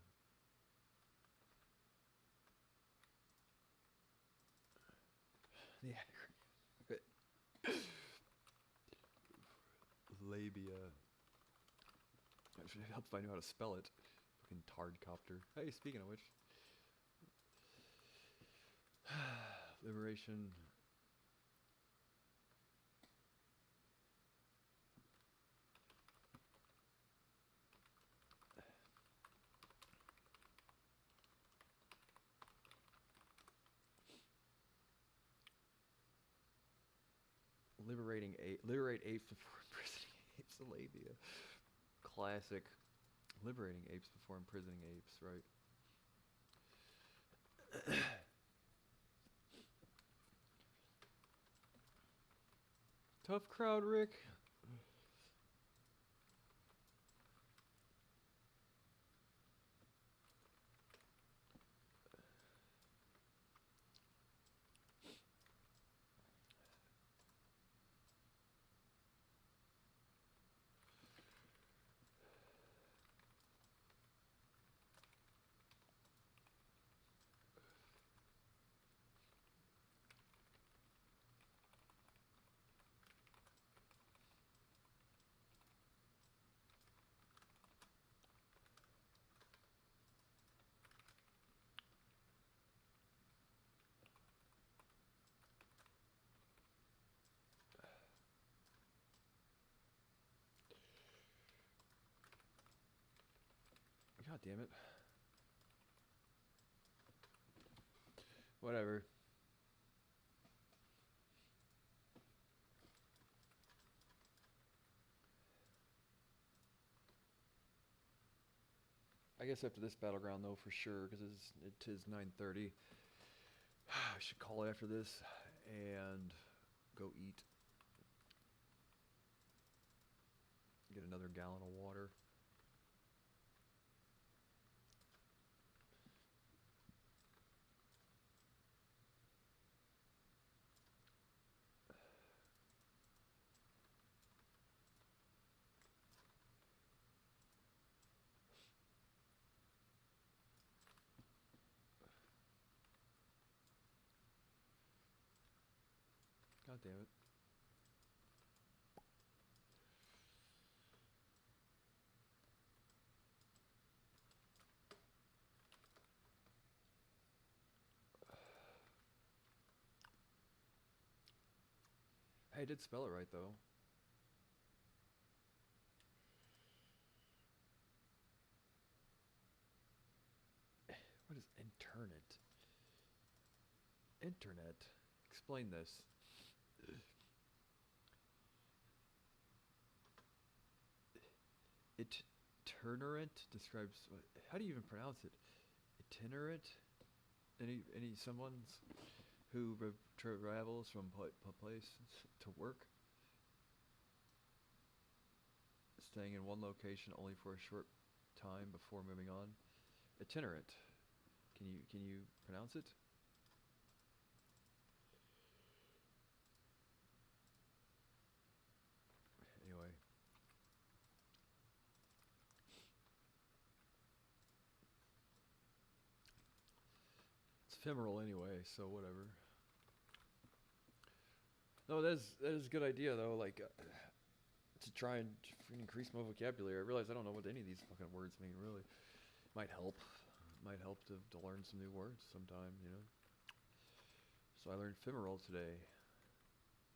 Yeah. Labia. That should help if I knew how to spell it. Fucking tardcopter. Hey, speaking of which. Liberation. Liberate apes before imprisoning apes. Labia. Classic. Liberating apes before imprisoning apes, right? Tough crowd, Rick. God damn it. Whatever. I guess after this battleground though, for sure, because it is 9:30. I should call it after this and go eat. Get another gallon of water. God damn it. Hey, I did spell it right though. What is internet? Internet. Explain this. Itinerant describes what, how do you even pronounce it? Itinerant? Any someone's who travels from place to work, staying in one location only for a short time before moving on. Itinerant. Can you pronounce it? Anyway. It's ephemeral anyway, so whatever. No, that is a good idea though, like to try and increase my vocabulary. I realize I don't know what any of these fucking words mean really. Might help. Might help to learn some new words sometime, you know. So I learned ephemeral today.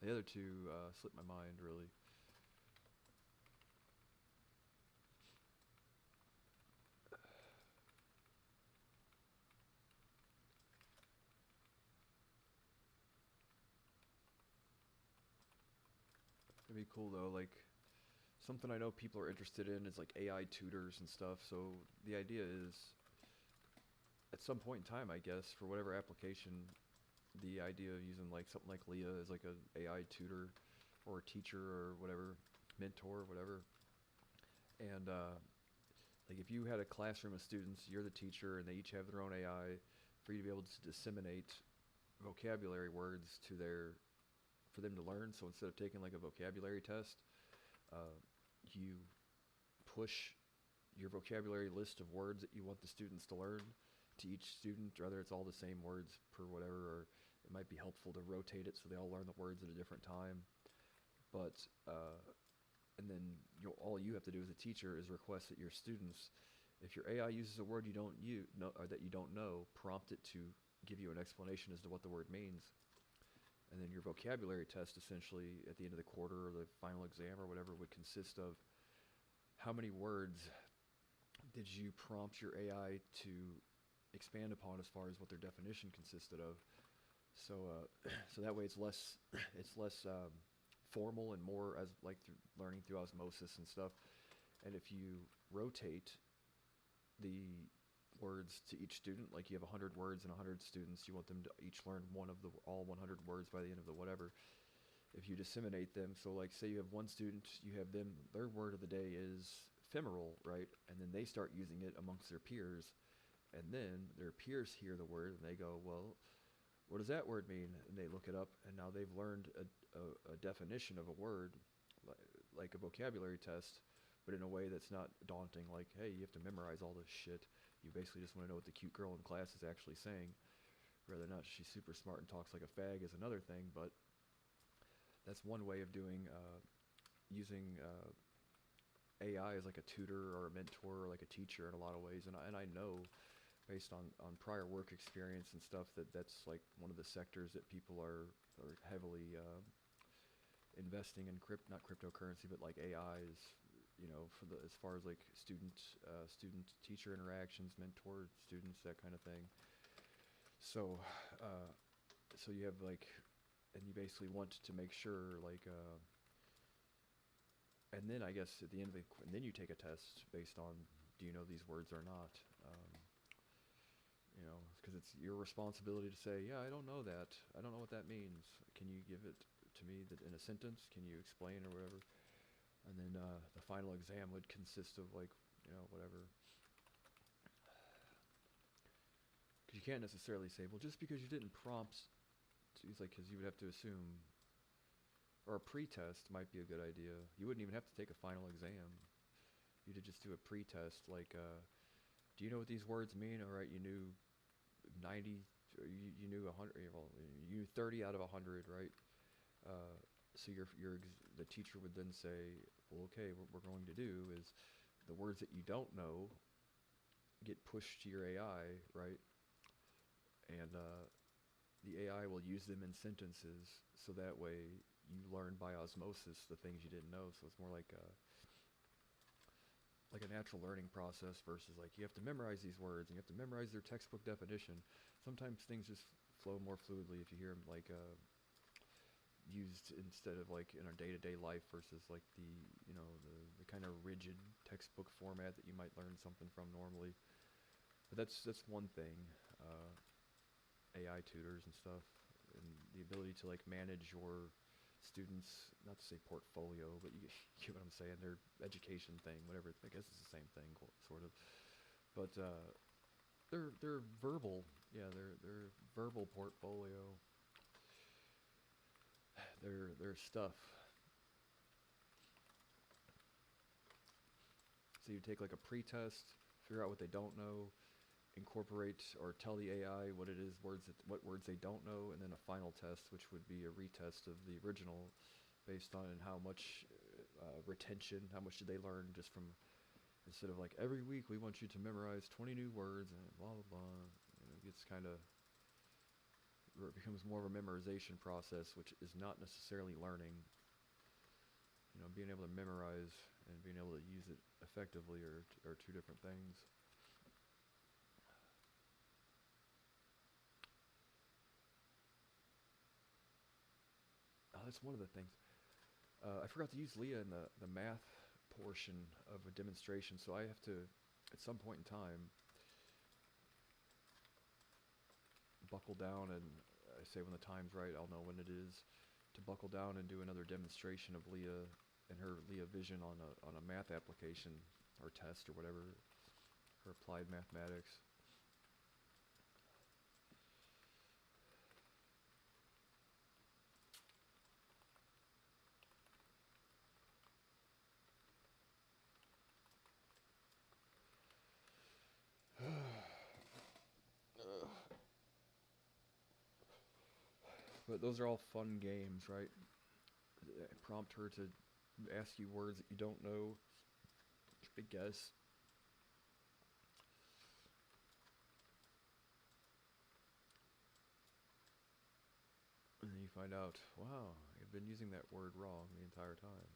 The other two slipped my mind really. It'd be cool though, like something I know people are interested in is like AI tutors and stuff. So the idea is at some point in time, I guess, for whatever application, the idea of using like something like Leah as like a AI tutor or a teacher or whatever, mentor, whatever. And like if you had a classroom of students, you're the teacher and they each have their own AI, for you to be able to disseminate vocabulary words to for them to learn. So instead of taking like a vocabulary test, you push your vocabulary list of words that you want the students to learn to each student, whether it's all the same words per whatever, or it might be helpful to rotate it so they all learn the words at a different time. But and then all you have to do as a teacher is request that your students, if your AI uses a word you don't know or that you don't know, prompt it to give you an explanation as to what the word means. And then your vocabulary test essentially at the end of the quarter or the final exam or whatever would consist of how many words did you prompt your AI to expand upon as far as what their definition consisted of. So so that way it's less formal and more as like learning through osmosis and stuff. And if you rotate the words to each student, like you have 100 words and 100 students, you want them to each learn all 100 words by the end of the whatever. If you disseminate them, so like say you have one student, you have them, their word of the day is ephemeral, right? And then they start using it amongst their peers, and then their peers hear the word and they go, well, what does that word mean? And they look it up, and now they've learned a definition of a word, like a vocabulary test, but in a way that's not daunting, like, hey, you have to memorize all this shit. You basically just want to know what the cute girl in class is actually saying. Whether or not she's super smart and talks like a fag is another thing, but that's one way of doing, using AI as like a tutor or a mentor or like a teacher in a lot of ways. And I know, based on prior work experience and stuff, that's like one of the sectors that people are heavily investing in, not cryptocurrency, but like AI is, you know, for the, as far as like student teacher interactions, mentor students, that kind of thing. So so you have like, and you basically want to make sure like and then I guess at the end of the, and then you take a test based on, do you know these words or not? You know, because it's your responsibility to say, yeah, I don't know that, I don't know what that means, can you give it to me that in a sentence, can you explain or whatever? And then the final exam would consist of like, you know, whatever. Because you can't necessarily say, well, just because you didn't prompt, it's like, because you would have to assume, or a pre-test might be a good idea. You wouldn't even have to take a final exam. You could just do a pre-test, like, do you know what these words mean? All right, you knew 90, or you knew 100, well, you knew 30 out of 100, right? So the teacher would then say, well, okay, what we're going to do is the words that you don't know get pushed to your AI, right? And the AI will use them in sentences, so that way you learn by osmosis the things you didn't know. So it's more like a natural learning process versus like you have to memorize these words and you have to memorize their textbook definition. Sometimes things just flow more fluidly if you hear them like used instead of like in our day-to-day life versus like the, you know, the kind of rigid textbook format that you might learn something from normally. But that's one thing, AI tutors and stuff, and the ability to like manage your students, not to say portfolio, but you get what I'm saying, their education thing, whatever. I guess it's the same thing, sort of. But their verbal, yeah, their verbal portfolio, their stuff. So you take like a pre-test, figure out what they don't know, incorporate or tell the AI what it is, what words they don't know, and then a final test, which would be a retest of the original, based on how much retention, how much did they learn just from, instead of like every week we want you to memorize 20 new words and blah blah blah. You know, it gets kind of, it becomes more of a memorization process, which is not necessarily learning. You know, being able to memorize and being able to use it effectively are two different things. Oh, that's one of the things. I forgot to use Leah in the math portion of a demonstration, so I have to, at some point in time, buckle down, and I say when the time's right, I'll know when it is, to buckle down and do another demonstration of Leah and her Leah vision on a math application or test or whatever, her applied mathematics. But those are all fun games, right? Prompt her to ask you words that you don't know. Big guess. And then you find out, wow, I've been using that word wrong the entire time.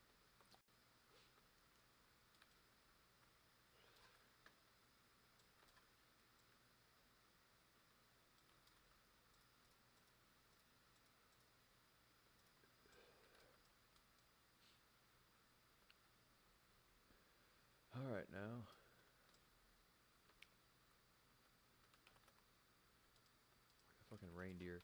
reindeer.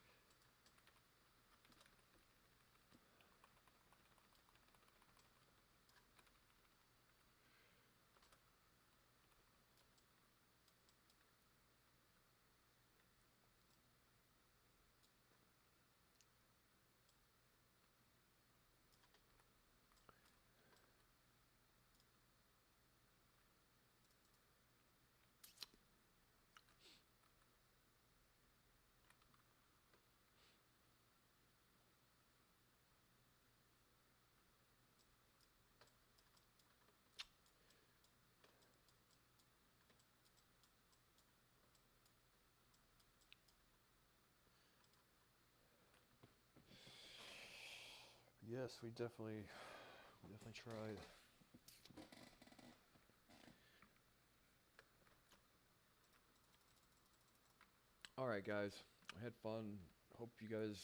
Yes, we definitely tried. All right, guys. I had fun. Hope you guys